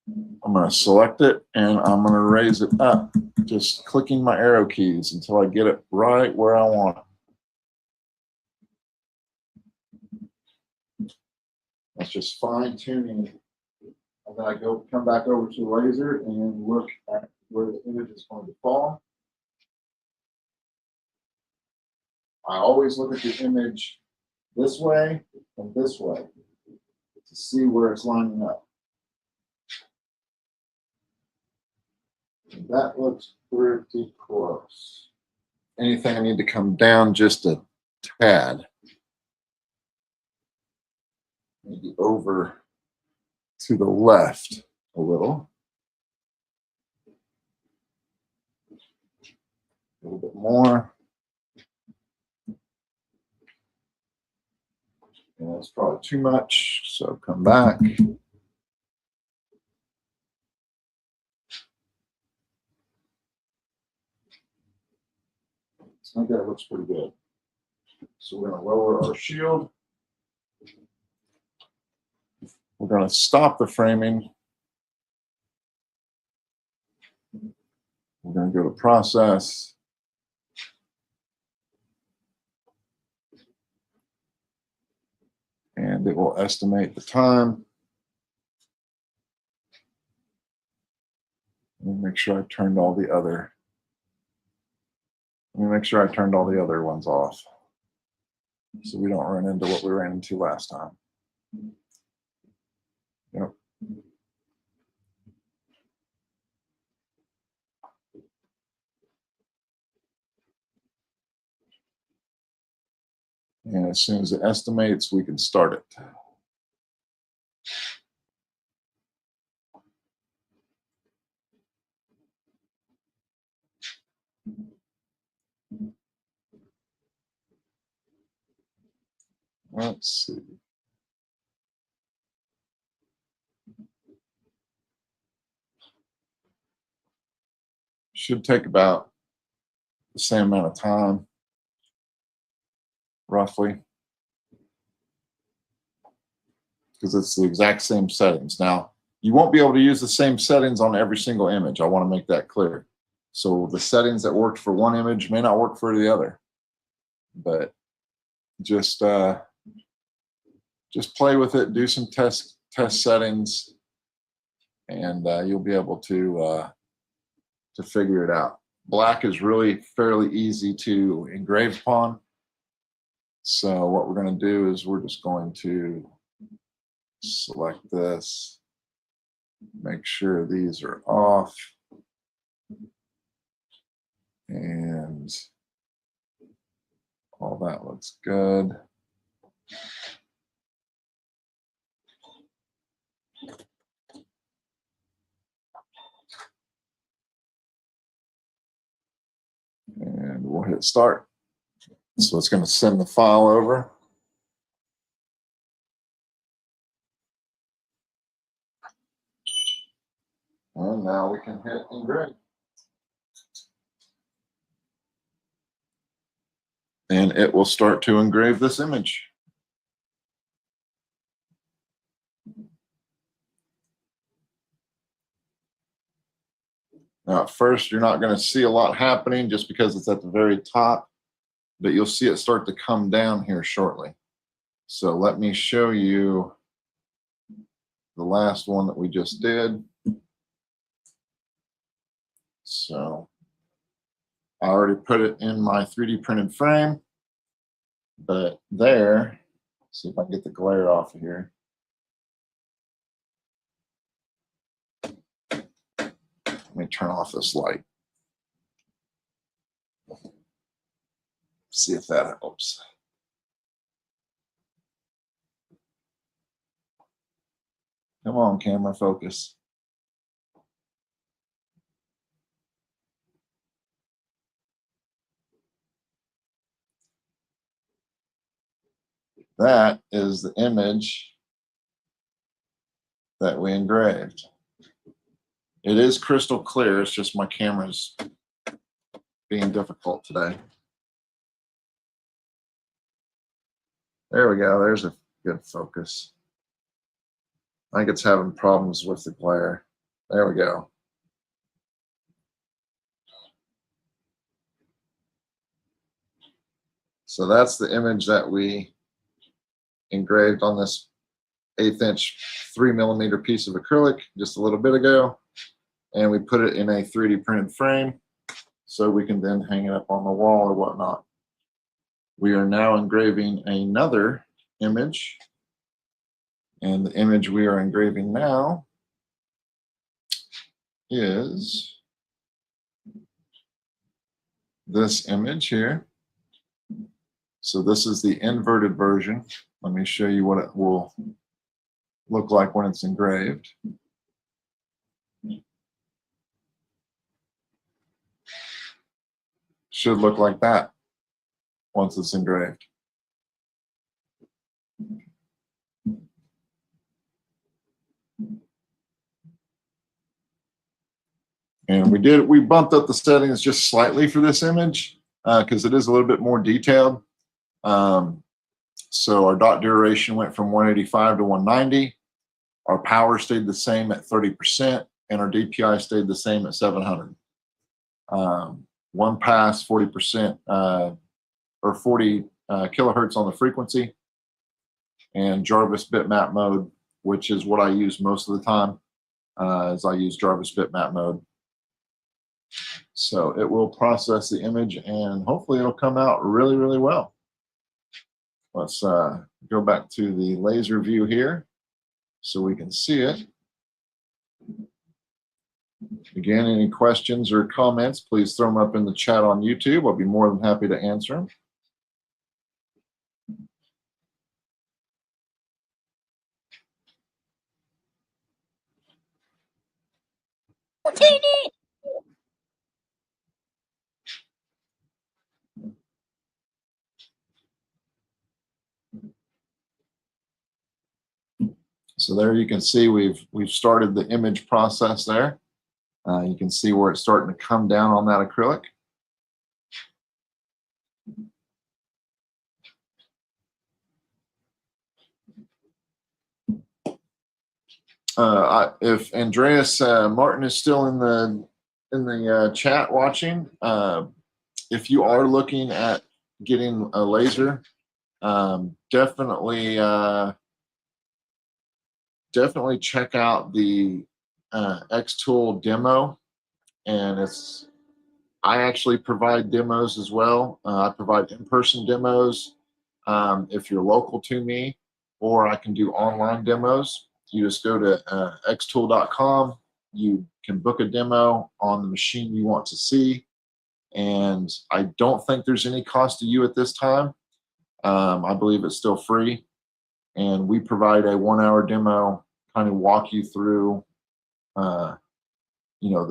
I'm going to select it and I'm going to raise it up, just clicking my arrow keys until I get it right where I want it. That's just fine tuning. And then I come back over to the laser and look at where the image is going to fall. I always look at the image this way and this way to see where it's lining up. And that looks pretty close. Anything I need to come down just a tad. Maybe over to the left a little. A little bit more. And that's probably too much, so come back. I think that looks pretty good. So we're going to lower our shield. We're going to stop the framing. We're going to go to process. And it will estimate the time. Let me make sure I turned all the other. Let me make sure I turned all the other ones off so we don't run into what we ran into last time. Yep. And as soon as it estimates, we can start it. Let's see. Should take about the same amount of time, roughly, because it's the exact same settings. Now, you won't be able to use the same settings on every single image. I want to make that clear. So the settings that worked for one image may not work for the other, but just play with it, do some test settings, and you'll be able to figure it out. Black is really fairly easy to engrave upon. So what we're going to do is we're just going to select this, make sure these are off, and all that looks good. And we'll hit start. So it's going to send the file over. And now we can hit engrave. And it will start to engrave this image. Now, at first, you're not going to see a lot happening just because it's at the very top, but you'll see it start to come down here shortly. So let me show you the last one that we just did. So I already put it in my 3D printed frame, but there, see if I can get the glare off of here. Let me turn off this light. See if that helps. Come on, camera, focus. That is the image that we engraved. It is crystal clear, it's just my camera's being difficult today. There we go, there's a good focus. I think it's having problems with the glare. There we go. So that's the image that we engraved on this 1/8 inch 3mm piece of acrylic just a little bit ago. And we put it in a 3D printed frame so we can then hang it up on the wall or whatnot. We are now engraving another image. And the image we are engraving now is this image here. So this is the inverted version. Let me show you what it will look like when it's engraved. Should look like that once it's engraved. And we bumped up the settings just slightly for this image because it is a little bit more detailed. So our dot duration went from 185 to 190. Our power stayed the same at 30%, and our DPI stayed the same at 700. One pass, 40% or 40 kilohertz on the frequency, and Jarvis bitmap mode, which is what I use most of the time, is I use Jarvis bitmap mode. So it will process the image, and hopefully it'll come out really, really well. Let's go back to the laser view here so we can see it. Again, any questions or comments, please throw them up in the chat on YouTube. I'll be more than happy to answer them. So there you can see we've started the image process there. You can see where it's starting to come down on that acrylic. If Andreas Martin is still in the chat watching, if you are looking at getting a laser, definitely check out the xTool demo, and I actually provide demos as well. I provide in-person demos if you're local to me, or I can do online demos. You just go to xtool.com. You can book a demo on the machine you want to see, and I don't think there's any cost to you at this time. I believe it's still free, and we provide a 1-hour demo, kind of walk you through the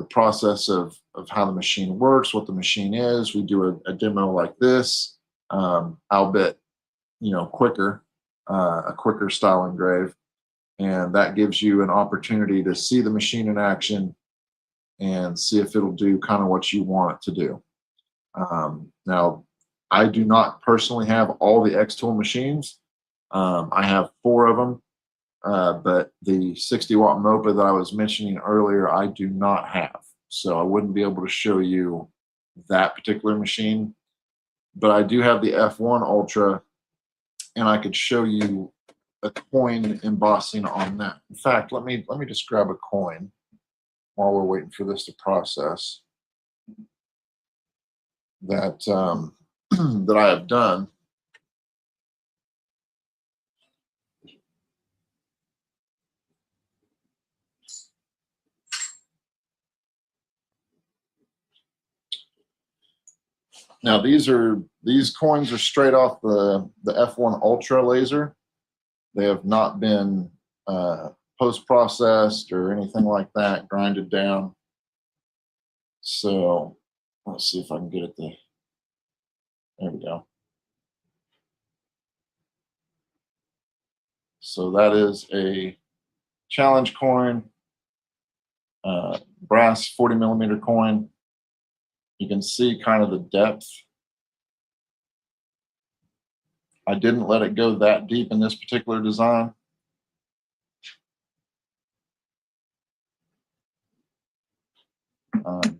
process of how the machine works, what the machine is. We do a demo like this, albeit quicker, a quicker style engrave, and that gives you an opportunity to see the machine in action and see if it'll do kind of what you want it to do. Now, I do not personally have all the xTool machines. I have 4 of them. But the 60-watt MOPA that I was mentioning earlier, I do not have. So I wouldn't be able to show you that particular machine. But I do have the F1 Ultra, and I could show you a coin embossing on that. In fact, let me just grab a coin while we're waiting for this to process that that I have done. Now these coins are straight off the F1 Ultra laser. They have not been post-processed or anything like that, grinded down. So let's see if I can get it there. There we go. So that is a challenge coin, brass 40mm coin. You can see kind of the depth. I didn't let it go that deep in this particular design.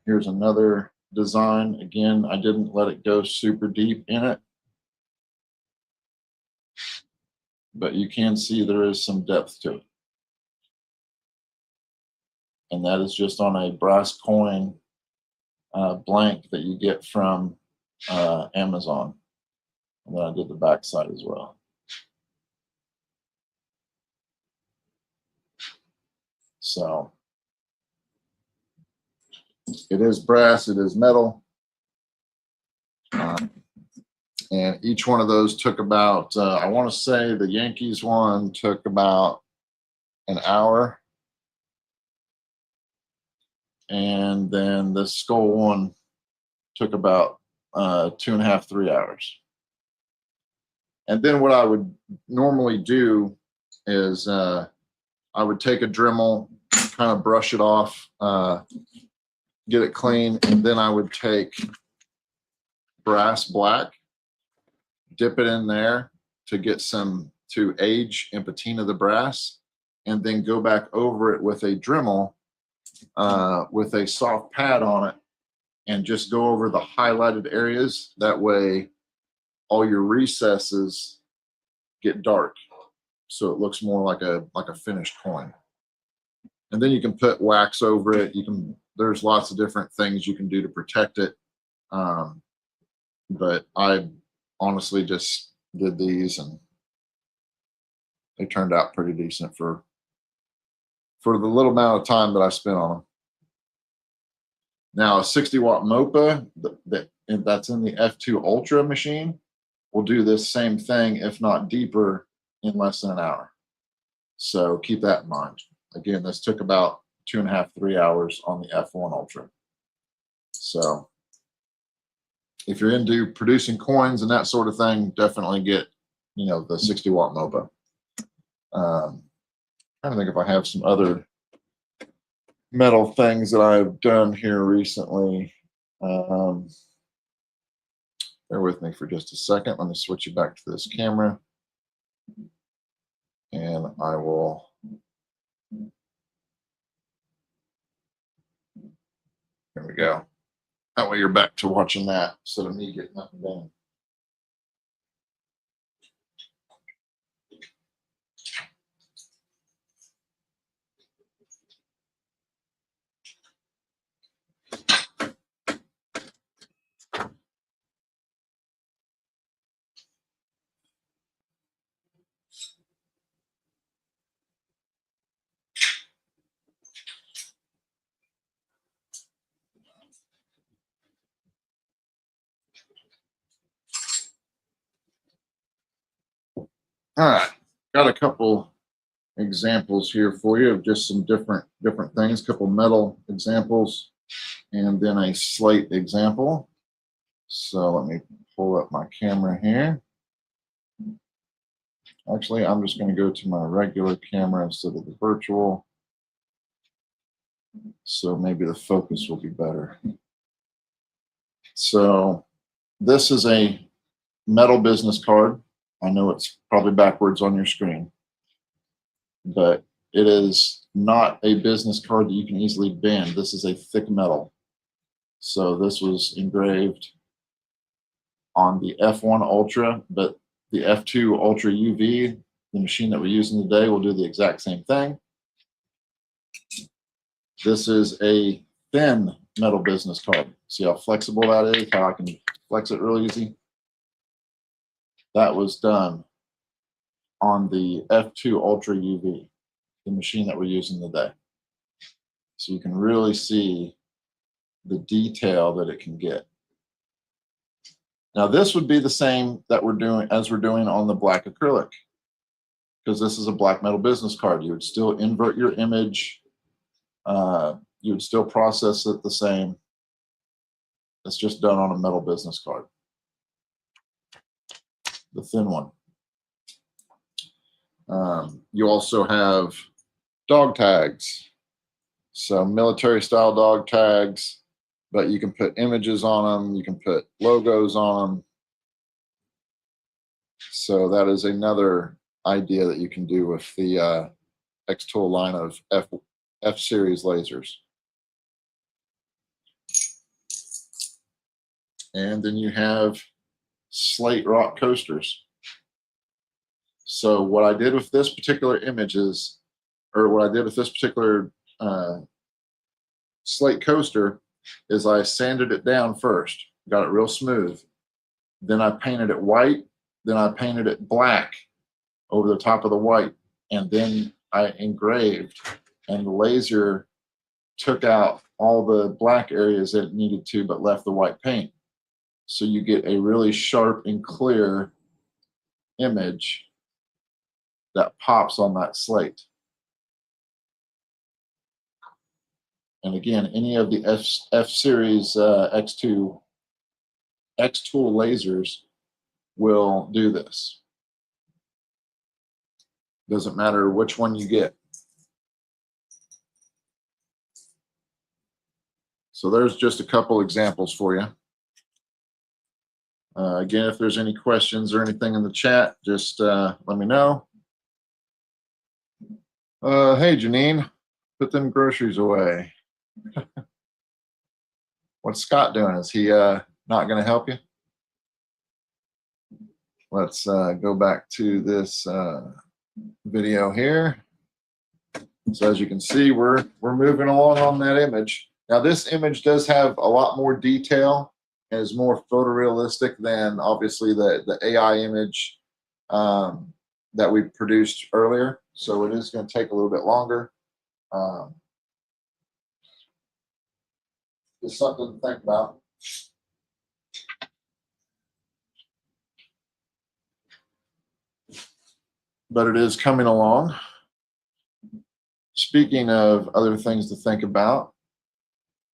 Here's another design. Again, I didn't let it go super deep in it, but you can see there is some depth to it. And that is just on a brass coin blank that you get from Amazon. And then I did the back side as well. So it is brass, it is metal. And each one of those took about, I want to say the Yankees one took about an hour. And then the skull one took about 2.5, 3 hours. And then what I would normally do is I would take a Dremel, kind of brush it off, get it clean, and then I would take brass black, dip it in there to age and patina the brass, and then go back over it with a Dremel with a soft pad on it, and just go over the highlighted areas. That way all your recesses get dark, so it looks more like a finished coin. And then you can put wax over it. There's lots of different things you can do to protect it. But I honestly just did these, and they turned out pretty decent for the little amount of time that I spent on them. Now, a 60-watt MOPA that's in the F2 Ultra machine will do this same thing, if not deeper, in less than an hour. So keep that in mind. Again, this took about 2.5, 3 hours on the F1 Ultra. So if you're into producing coins and that sort of thing, definitely get, you know, the 60-watt MOBA. Trying to think if I have some other metal things that I've done here recently. Bear with me for just a second. Let me switch you back to this camera, and I will. There we go. That way you're back to watching that instead of me getting up and down. All right, got a couple examples here for you of just some different things, couple metal examples, and then a slate example. So let me pull up my camera here. Actually, I'm just going to go to my regular camera instead of the virtual. So maybe the focus will be better. So this is a metal business card. I know it's probably backwards on your screen, but it is not a business card that you can easily bend. This is a thick metal. So this was engraved on the F1 Ultra, but the F2 Ultra UV, the machine that we're using today, will do the exact same thing. This is a thin metal business card. See how flexible that is, how I can flex it real easy? That was done on the F2 Ultra UV, the machine that we're using today. So you can really see the detail that it can get. Now this would be the same that we're doing on the Black Acrylic, because this is a black metal business card. You would still invert your image. You would still process it the same. It's just done on a metal business card, the thin one. You also have dog tags. So military style dog tags, but you can put images on them. You can put logos on them. So that is another idea that you can do with the xTool line of F series lasers. And then you have slate rock coasters. So what I did with this particular image is, or what I did with this particular slate coaster is I sanded it down first, got it real smooth. Then I painted it white. Then I painted it black over the top of the white. And then I engraved, and the laser took out all the black areas that it needed to, but left the white paint. So you get a really sharp and clear image that pops on that slate. And again, any of the F series xTool lasers will do this. Doesn't matter which one you get. So there's just a couple examples for you. Again, if there's any questions or anything in the chat, just let me know. Hey, Janine, put them groceries away. What's Scott doing? Is he not going to help you? Let's go back to this video here. So as you can see, we're moving along on that image. Now this image does have a lot more detail and is more photorealistic than obviously the AI image that we produced earlier. So it is going to take a little bit longer. It's something to think about. But it is coming along. speaking of other things to think about,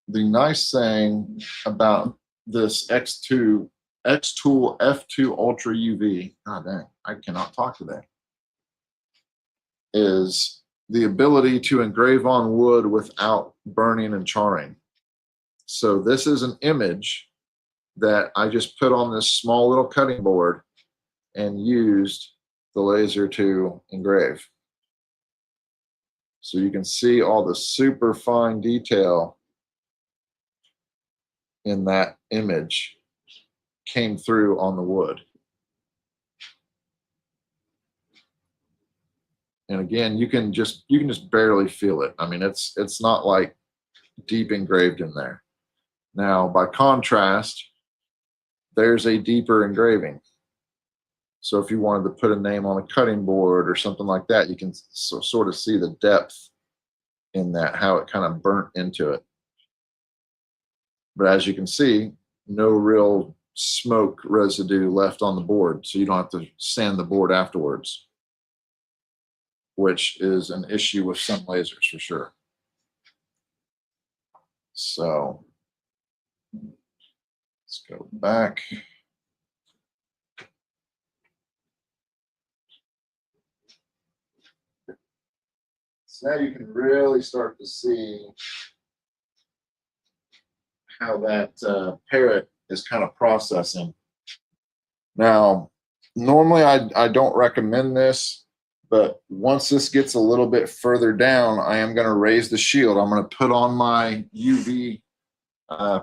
the nice thing about this xTool F2 Ultra UV, god dang, I cannot talk today, is the ability to engrave on wood without burning and charring. So this is an image that I just put on this small little cutting board and used the laser to engrave. So you can see all the super fine detail in that image came through on the wood. And again, you can just barely feel it. I mean, it's not like deep engraved in there. Now, by contrast, there's a deeper engraving. So if you wanted to put a name on a cutting board or something like that, you can sort of see the depth in that, how it kind of burnt into it. But as you can see, no real smoke residue left on the board, so you don't have to sand the board afterwards, which is an issue with some lasers for sure. So let's go back. So now you can really start to see how that parrot is kind of processing. Now, normally I don't recommend this, but once this gets a little bit further down, I am going to raise the shield. I'm going to put on my UV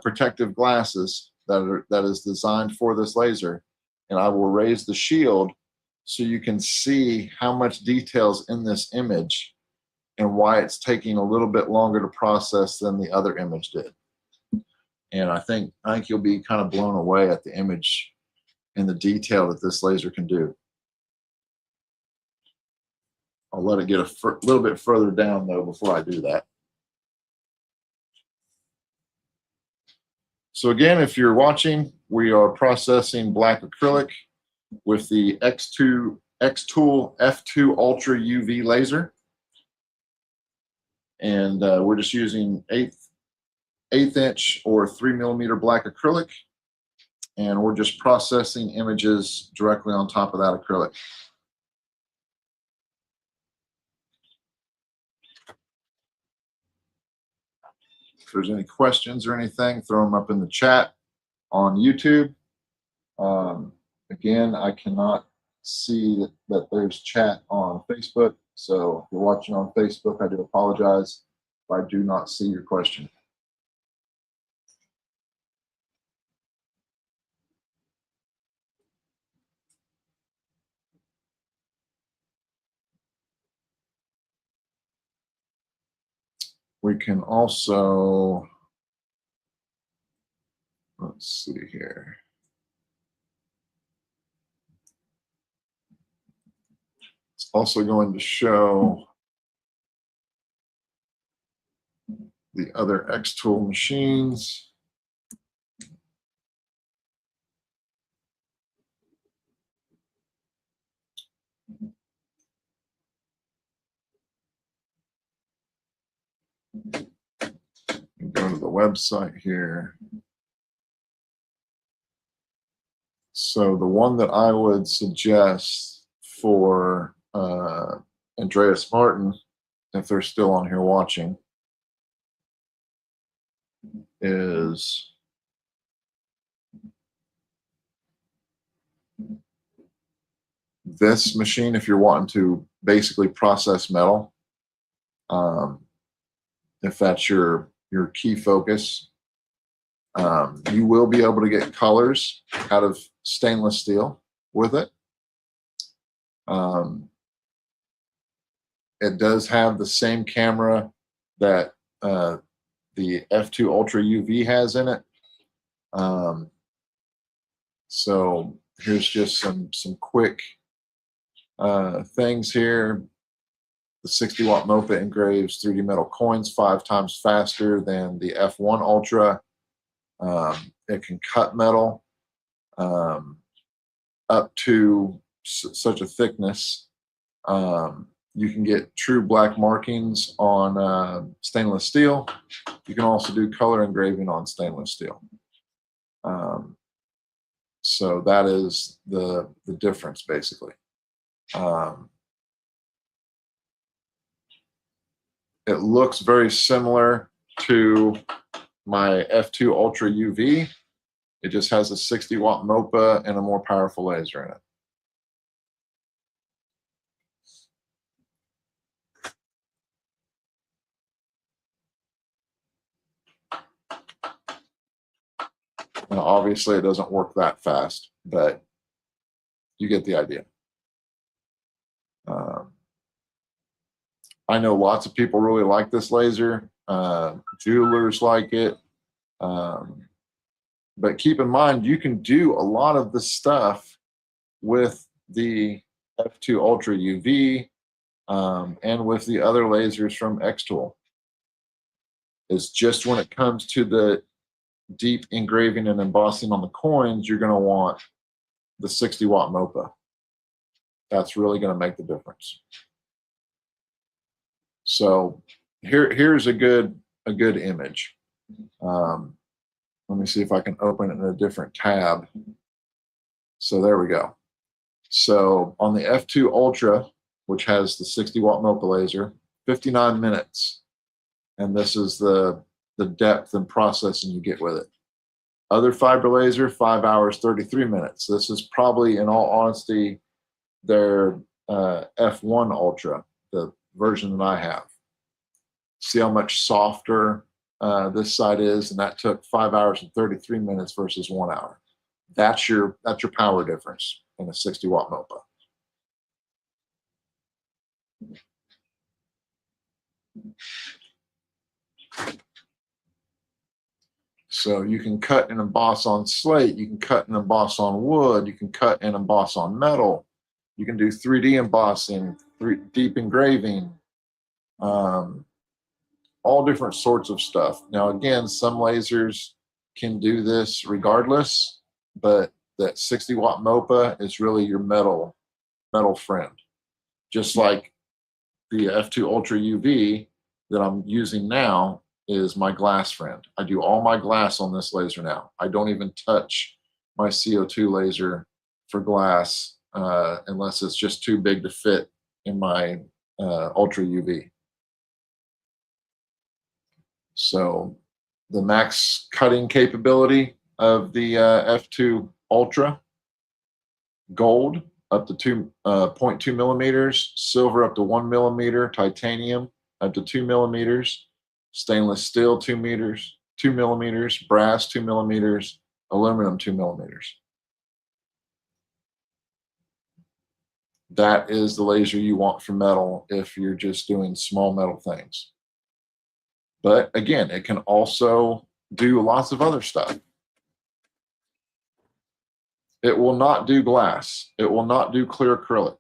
protective glasses that is designed for this laser, and I will raise the shield so you can see how much details in this image and why it's taking a little bit longer to process than the other image did. And I think you'll be kind of blown away at the image and the detail that this laser can do. I'll let it get a little bit further down though before I do that. So again, if you're watching, we are processing black acrylic with the xTool F2 Ultra UV laser. And we're just using eighth inch or 3mm black acrylic, and we're just processing images directly on top of that acrylic. If there's any questions or anything, throw them up in the chat on YouTube. Again, I cannot see that there's chat on Facebook, so if you're watching on Facebook, I do apologize if I do not see your question. We can also, let's see here. It's also going to show the other xTool machines. Go to the website here. So the one that I would suggest for Andreas Martin, if they're still on here watching, is this machine if you're wanting to basically process metal. If that's your key focus. You will be able to get colors out of stainless steel with it. It does have the same camera that the F2 Ultra UV has in it. So here's just some quick things here. The 60-watt MOPA engraves 3D metal coins 5 times faster than the F1 Ultra. It can cut metal up to such a thickness You can get true black markings on stainless steel. You can also do color engraving on stainless steel. So that is the difference, basically. It looks very similar to my F2 Ultra UV. It just has a 60-watt MOPA and a more powerful laser in it. Now, obviously, it doesn't work that fast, but you get the idea. I know lots of people really like this laser. Jewelers like it. But keep in mind, you can do a lot of the stuff with the F2 Ultra UV and with the other lasers from xTool. It's just when it comes to the deep engraving and embossing on the coins, you're going to want the 60-watt MOPA. That's really going to make the difference. So here's a good image. Let me see if I can open it in a different tab. So there we go. So on the F2 Ultra, which has the 60-watt MOPA laser, 59 minutes. And this is the depth and processing you get with it. Other fiber laser, 5 hours, 33 minutes. This is probably, in all honesty, their F1 Ultra, the version that I have. See how much softer this side is, and that took 5 hours and 33 minutes versus 1 hour. That's your power difference in a 60-watt MOPA. So you can cut and emboss on slate, you can cut and emboss on wood, you can cut and emboss on metal, you can do 3D embossing, deep engraving, all different sorts of stuff. Now, again, some lasers can do this regardless, but that 60-watt MOPA is really your metal friend. Just like the F2 Ultra UV that I'm using now is my glass friend. I do all my glass on this laser now. I don't even touch my CO2 laser for glass unless it's just too big to fit in my Ultra UV. So the max cutting capability of the F2 Ultra, gold up to 2.2 millimeters, silver up to 1 millimeter, titanium up to 2 millimeters, stainless steel 2 millimeters, brass 2 millimeters, aluminum 2 millimeters. That is the laser you want for metal if you're just doing small metal things. But again, it can also do lots of other stuff. It will not do glass. It will not do clear acrylic.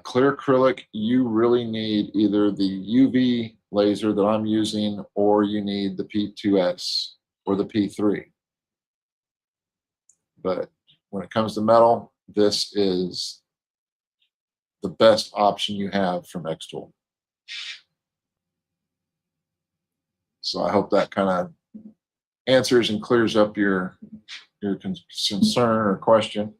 Clear acrylic, you really need either the UV laser that I'm using, or you need the P2S or the P3. But when it comes to metal, this is the best option you have from xTool. So I hope that kind of answers and clears up your concern or question.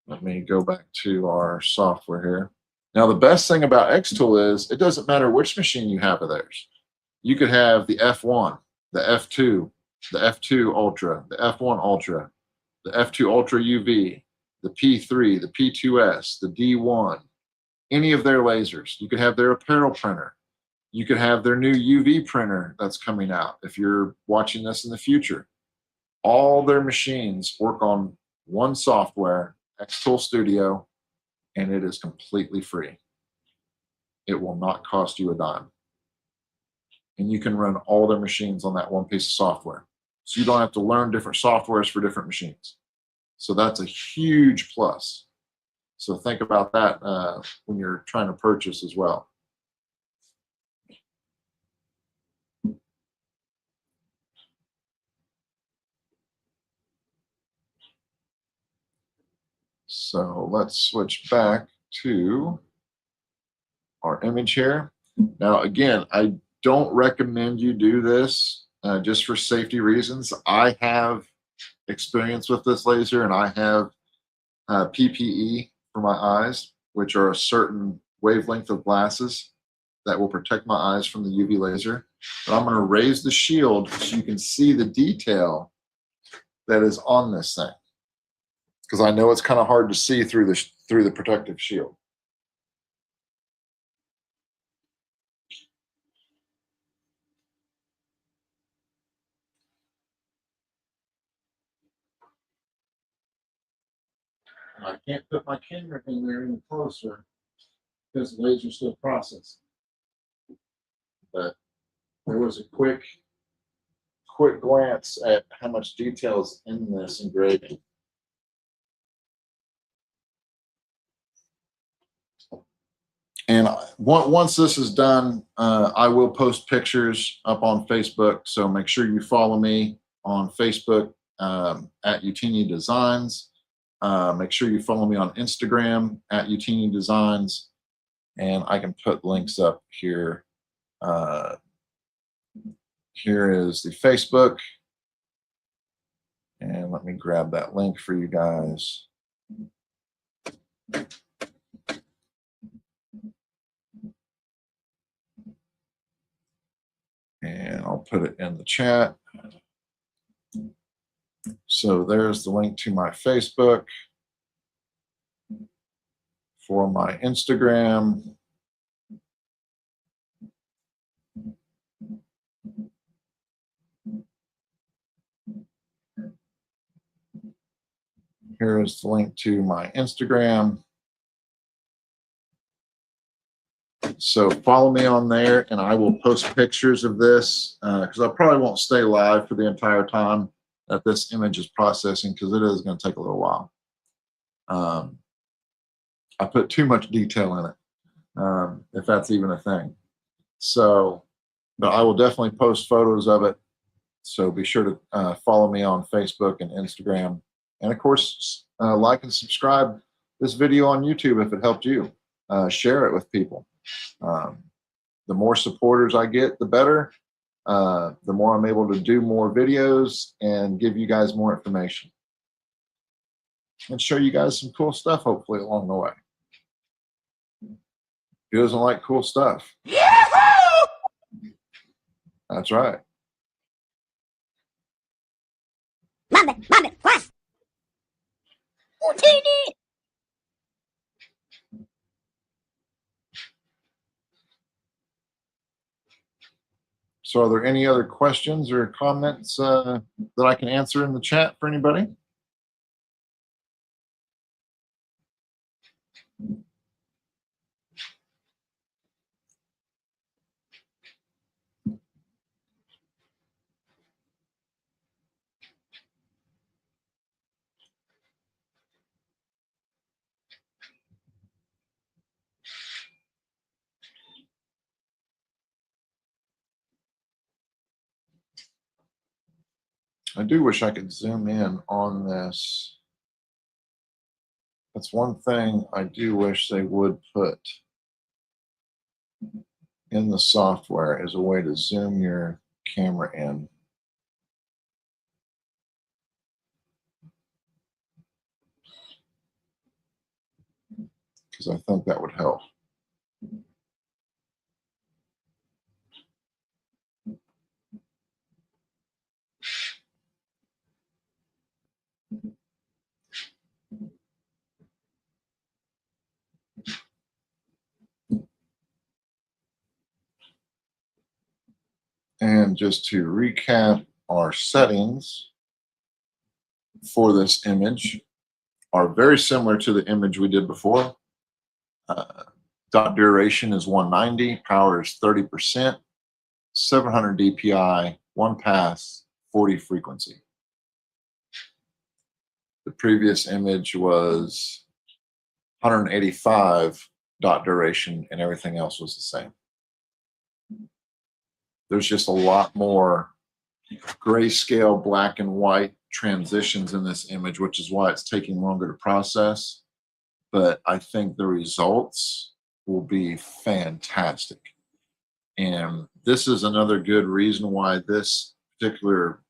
Let me go back to our software here. Now, the best thing about xTool is it doesn't matter which machine you have of theirs. You could have the F1, the F2, the F2 Ultra, the F1 Ultra, the F2 Ultra UV, the P3, the P2S, the D1, any of their lasers. You could have their apparel printer. You could have their new UV printer that's coming out if you're watching this in the future. All their machines work on one software, xTool Studio, and it is completely free. It will not cost you a dime. And you can run all their machines on that one piece of software. So you don't have to learn different softwares for different machines. So that's a huge plus. So think about that when you're trying to purchase as well. So let's switch back to our image here. Now, again, I don't recommend you do this just for safety reasons. I have experience with this laser, and I have PPE for my eyes, which are a certain wavelength of glasses that will protect my eyes from the UV laser. But I'm going to raise the shield so you can see the detail that is on this thing, because I know it's kind of hard to see through the protective shield. I can't put my camera in there any closer because the laser's still processing. But there was a quick glance at how much detail is in this engraving. And once this is done, I will post pictures up on Facebook. So make sure you follow me on Facebook at Utini Designs. Make sure you follow me on Instagram at Utini Designs. And I can put links up here. Here is the Facebook. And let me grab that link for you guys. And I'll put it in the chat. So there's the link to my Facebook. For my Instagram. Here is the link to my Instagram. So follow me on there, and I will post pictures of this because I probably won't stay live for the entire time that this image is processing, because it is going to take a little while. I put too much detail in it, if that's even a thing. So, but I will definitely post photos of it. So be sure to follow me on Facebook and Instagram. And of course, like and subscribe this video on YouTube if it helped you. Share it with people. The more supporters I get, the better. The more I'm able to do more videos and give you guys more information. And show you guys some cool stuff, hopefully, along the way. Who doesn't like cool stuff? Yahoo! That's right. Mama, what? So are there any other questions or comments that I can answer in the chat for anybody? I do wish I could zoom in on this. That's one thing I do wish they would put in the software, is a way to zoom your camera in. Because I think that would help. And just to recap, our settings for this image are very similar to the image we did before. Dot duration is 190, power is 30%, 700 DPI, 1 pass, 40 frequency. The previous image was 185 dot duration, and everything else was the same. There's just a lot more grayscale, black and white transitions in this image, which is why it's taking longer to process. But I think the results will be fantastic. And this is another good reason why this particular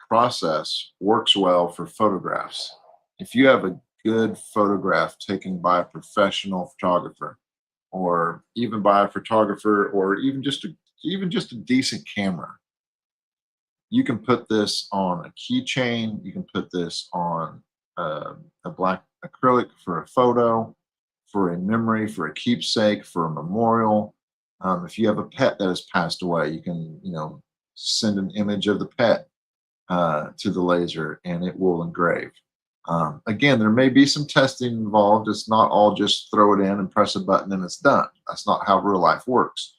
process works well for photographs. If you have a good photograph taken by a professional photographer, or even by a photographer, or even just a decent camera, you can put this on a keychain. You can put this on a black acrylic for a photo, for a memory, for a keepsake, for a memorial. If you have a pet that has passed away, you can, send an image of the pet to the laser, and it will engrave. Again, there may be some testing involved. It's not all just throw it in and press a button and it's done. That's not how real life works.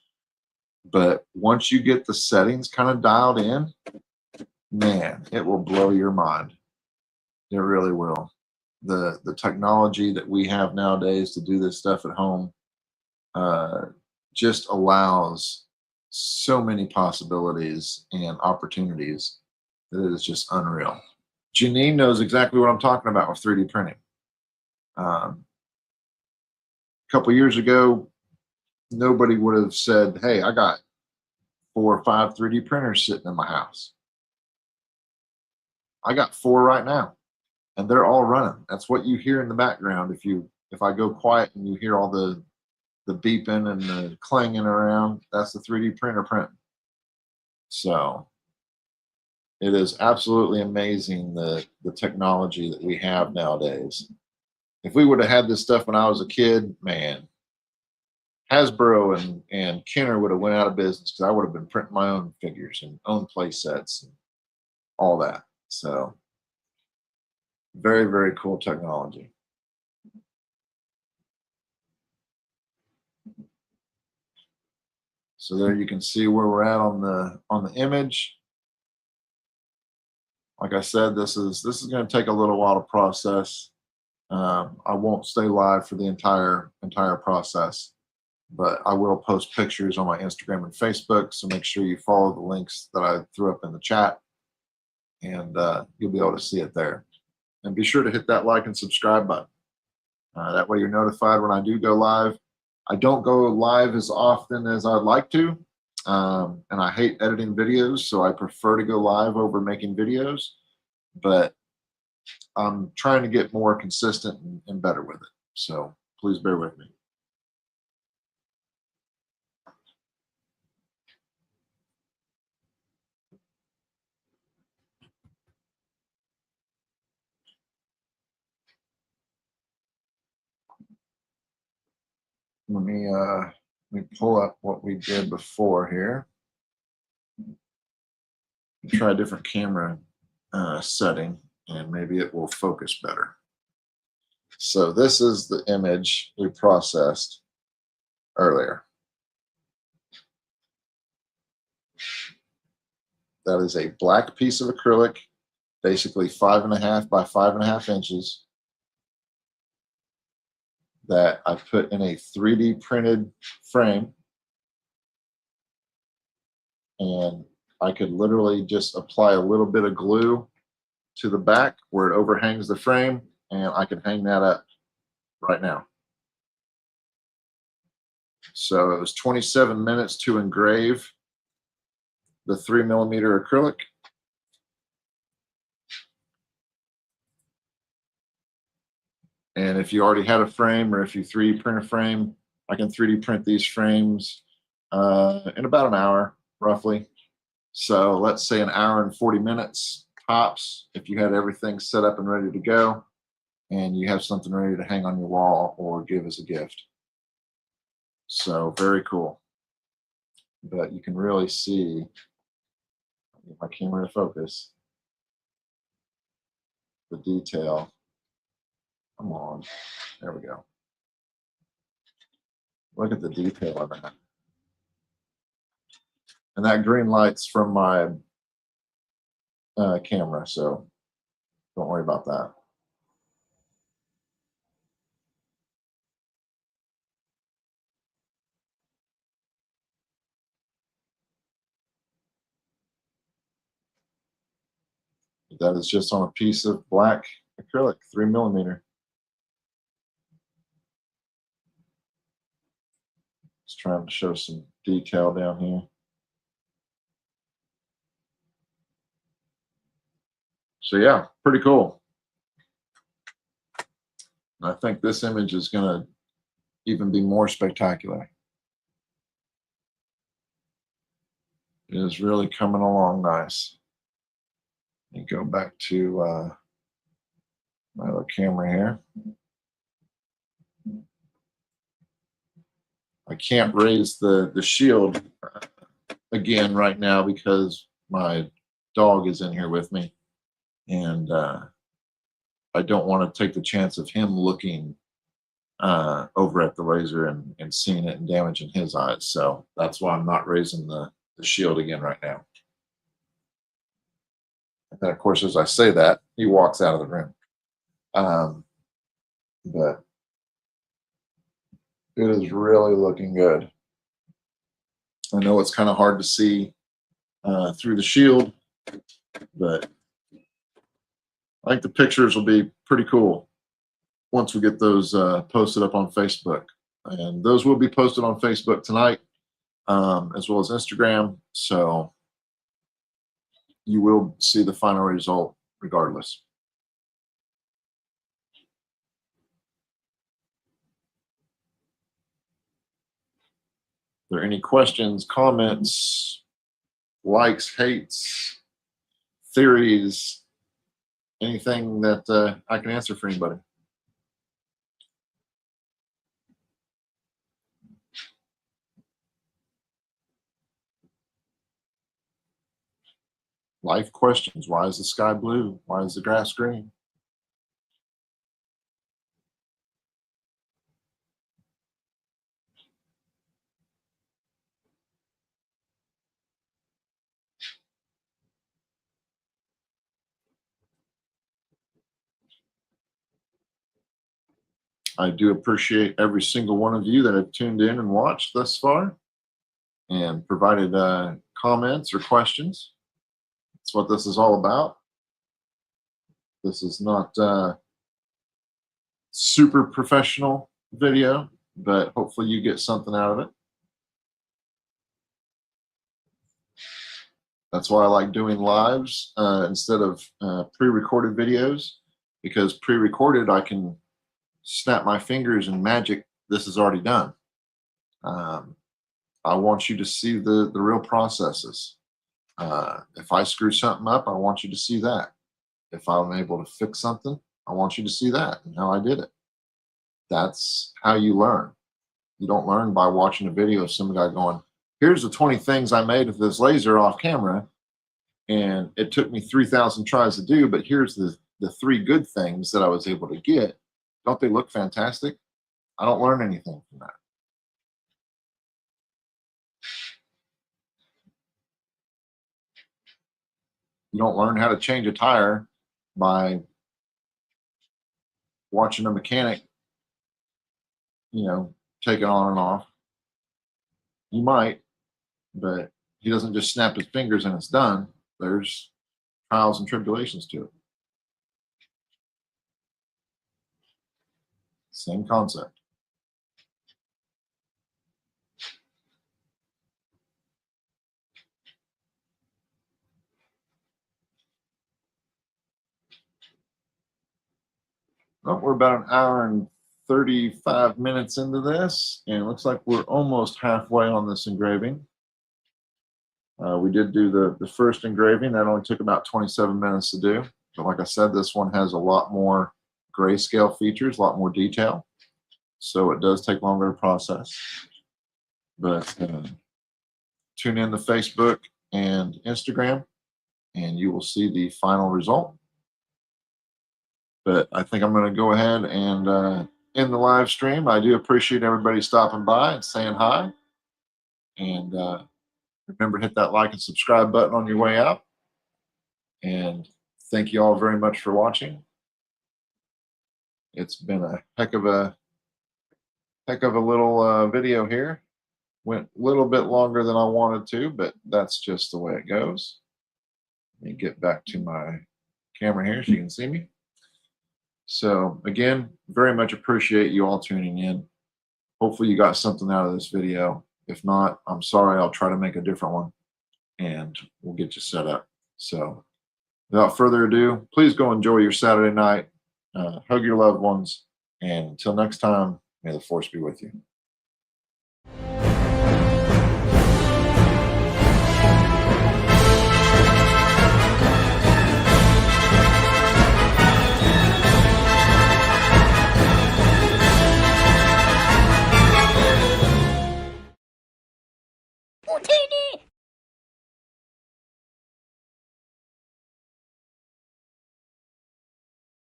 But once you get the settings kind of dialed in, man, it will blow your mind. It really will. The technology that we have nowadays to do this stuff at home just allows so many possibilities and opportunities that it is just unreal. Janine knows exactly what I'm talking about with 3D printing. A couple years ago, nobody would have said, hey, I got 4 or 5 3D printers sitting in my house. I got 4 right now, and they're all running. That's what you hear in the background. If I go quiet and you hear all the beeping and the clanging around, that's the 3D printer printing. So it is absolutely amazing the technology that we have nowadays. If we would have had this stuff when I was a kid, man, Hasbro and Kenner would have went out of business, because I would have been printing my own figures and own play sets and all that. So very, very cool technology. So there you can see where we're at on the image. Like I said, this is going to take a little while to process. I won't stay live for the entire process, but I will post pictures on my Instagram and Facebook. So make sure you follow the links that I threw up in the chat, and you'll be able to see it there. And be sure to hit that like and subscribe button. That way you're notified when I do go live. I don't go live as often as I'd like to, and I hate editing videos, so I prefer to go live over making videos, but I'm trying to get more consistent and better with it. So please bear with me. Let me pull up what we did before here. Try a different camera setting, and maybe it will focus better. So this is the image we processed earlier. That is a black piece of acrylic, basically 5.5 by 5.5 inches, that I put in a 3D printed frame, and I could literally just apply a little bit of glue to the back where it overhangs the frame, and I can hang that up right now. So it was 27 minutes to engrave the 3mm acrylic. And if you already had a frame, or if you 3D print a frame, I can 3D print these frames in about an hour, roughly. So let's say an hour and 40 minutes tops, if you had everything set up and ready to go, and you have something ready to hang on your wall or give as a gift. So very cool. But you can really see, get my camera to focus, the detail. Come on, there we go. Look at the detail of that. And that green light's from my camera, so don't worry about that. That is just on a piece of black acrylic, 3mm. trying to show some detail down here. So yeah, pretty cool. I think this image is going to even be more spectacular. It is really coming along nice. Let me go back to my other camera here. I can't raise the shield again right now because my dog is in here with me, and I don't want to take the chance of him looking over at the laser and seeing it and damaging his eyes. So that's why I'm not raising the shield again right now. And then, of course, as I say that, he walks out of the room. But it is really looking good. I know it's kind of hard to see through the shield, but I think the pictures will be pretty cool once we get those posted up on Facebook. And those will be posted on Facebook tonight, as well as Instagram. So you will see the final result regardless. Are there any questions, comments, likes, hates, theories, anything that I can answer for anybody? Life questions. Why is the sky blue? Why is the grass green? I do appreciate every single one of you that have tuned in and watched thus far and provided comments or questions. That's what this is all about. This is not super professional video, but hopefully you get something out of it. That's why I like doing lives instead of pre-recorded videos, because pre-recorded I can snap my fingers and magic, this is already done. I want you to see the real processes. If I screw something up, I want you to see that. If I'm able to fix something, I want you to see that and how I did it. That's how you learn. You don't learn by watching a video of some guy going, here's the 20 things I made with this laser off camera, and it took me 3,000 tries to do, but here's the 3 good things that I was able to get. Don't they look fantastic? I don't learn anything from that. You don't learn how to change a tire by watching a mechanic, take it on and off. You might, but he doesn't just snap his fingers and it's done. There's trials and tribulations to it. Same concept. Well, we're about an hour and 35 minutes into this, and it looks like we're almost halfway on this engraving. We did do the first engraving. That only took about 27 minutes to do. But like I said, this one has a lot more grayscale features, a lot more detail. So it does take longer to process. But tune in to Facebook and Instagram, and you will see the final result. But I think I'm going to go ahead and end the live stream. I do appreciate everybody stopping by and saying hi. And remember to hit that like and subscribe button on your way out. And thank you all very much for watching. It's been a heck of a little video here. Went a little bit longer than I wanted to, but that's just the way it goes. Let me get back to my camera here so you can see me. So again, very much appreciate you all tuning in. Hopefully you got something out of this video. If not, I'm sorry, I'll try to make a different one and we'll get you set up. So without further ado, please go enjoy your Saturday night. Hug your loved ones. And until next time, may the force be with you.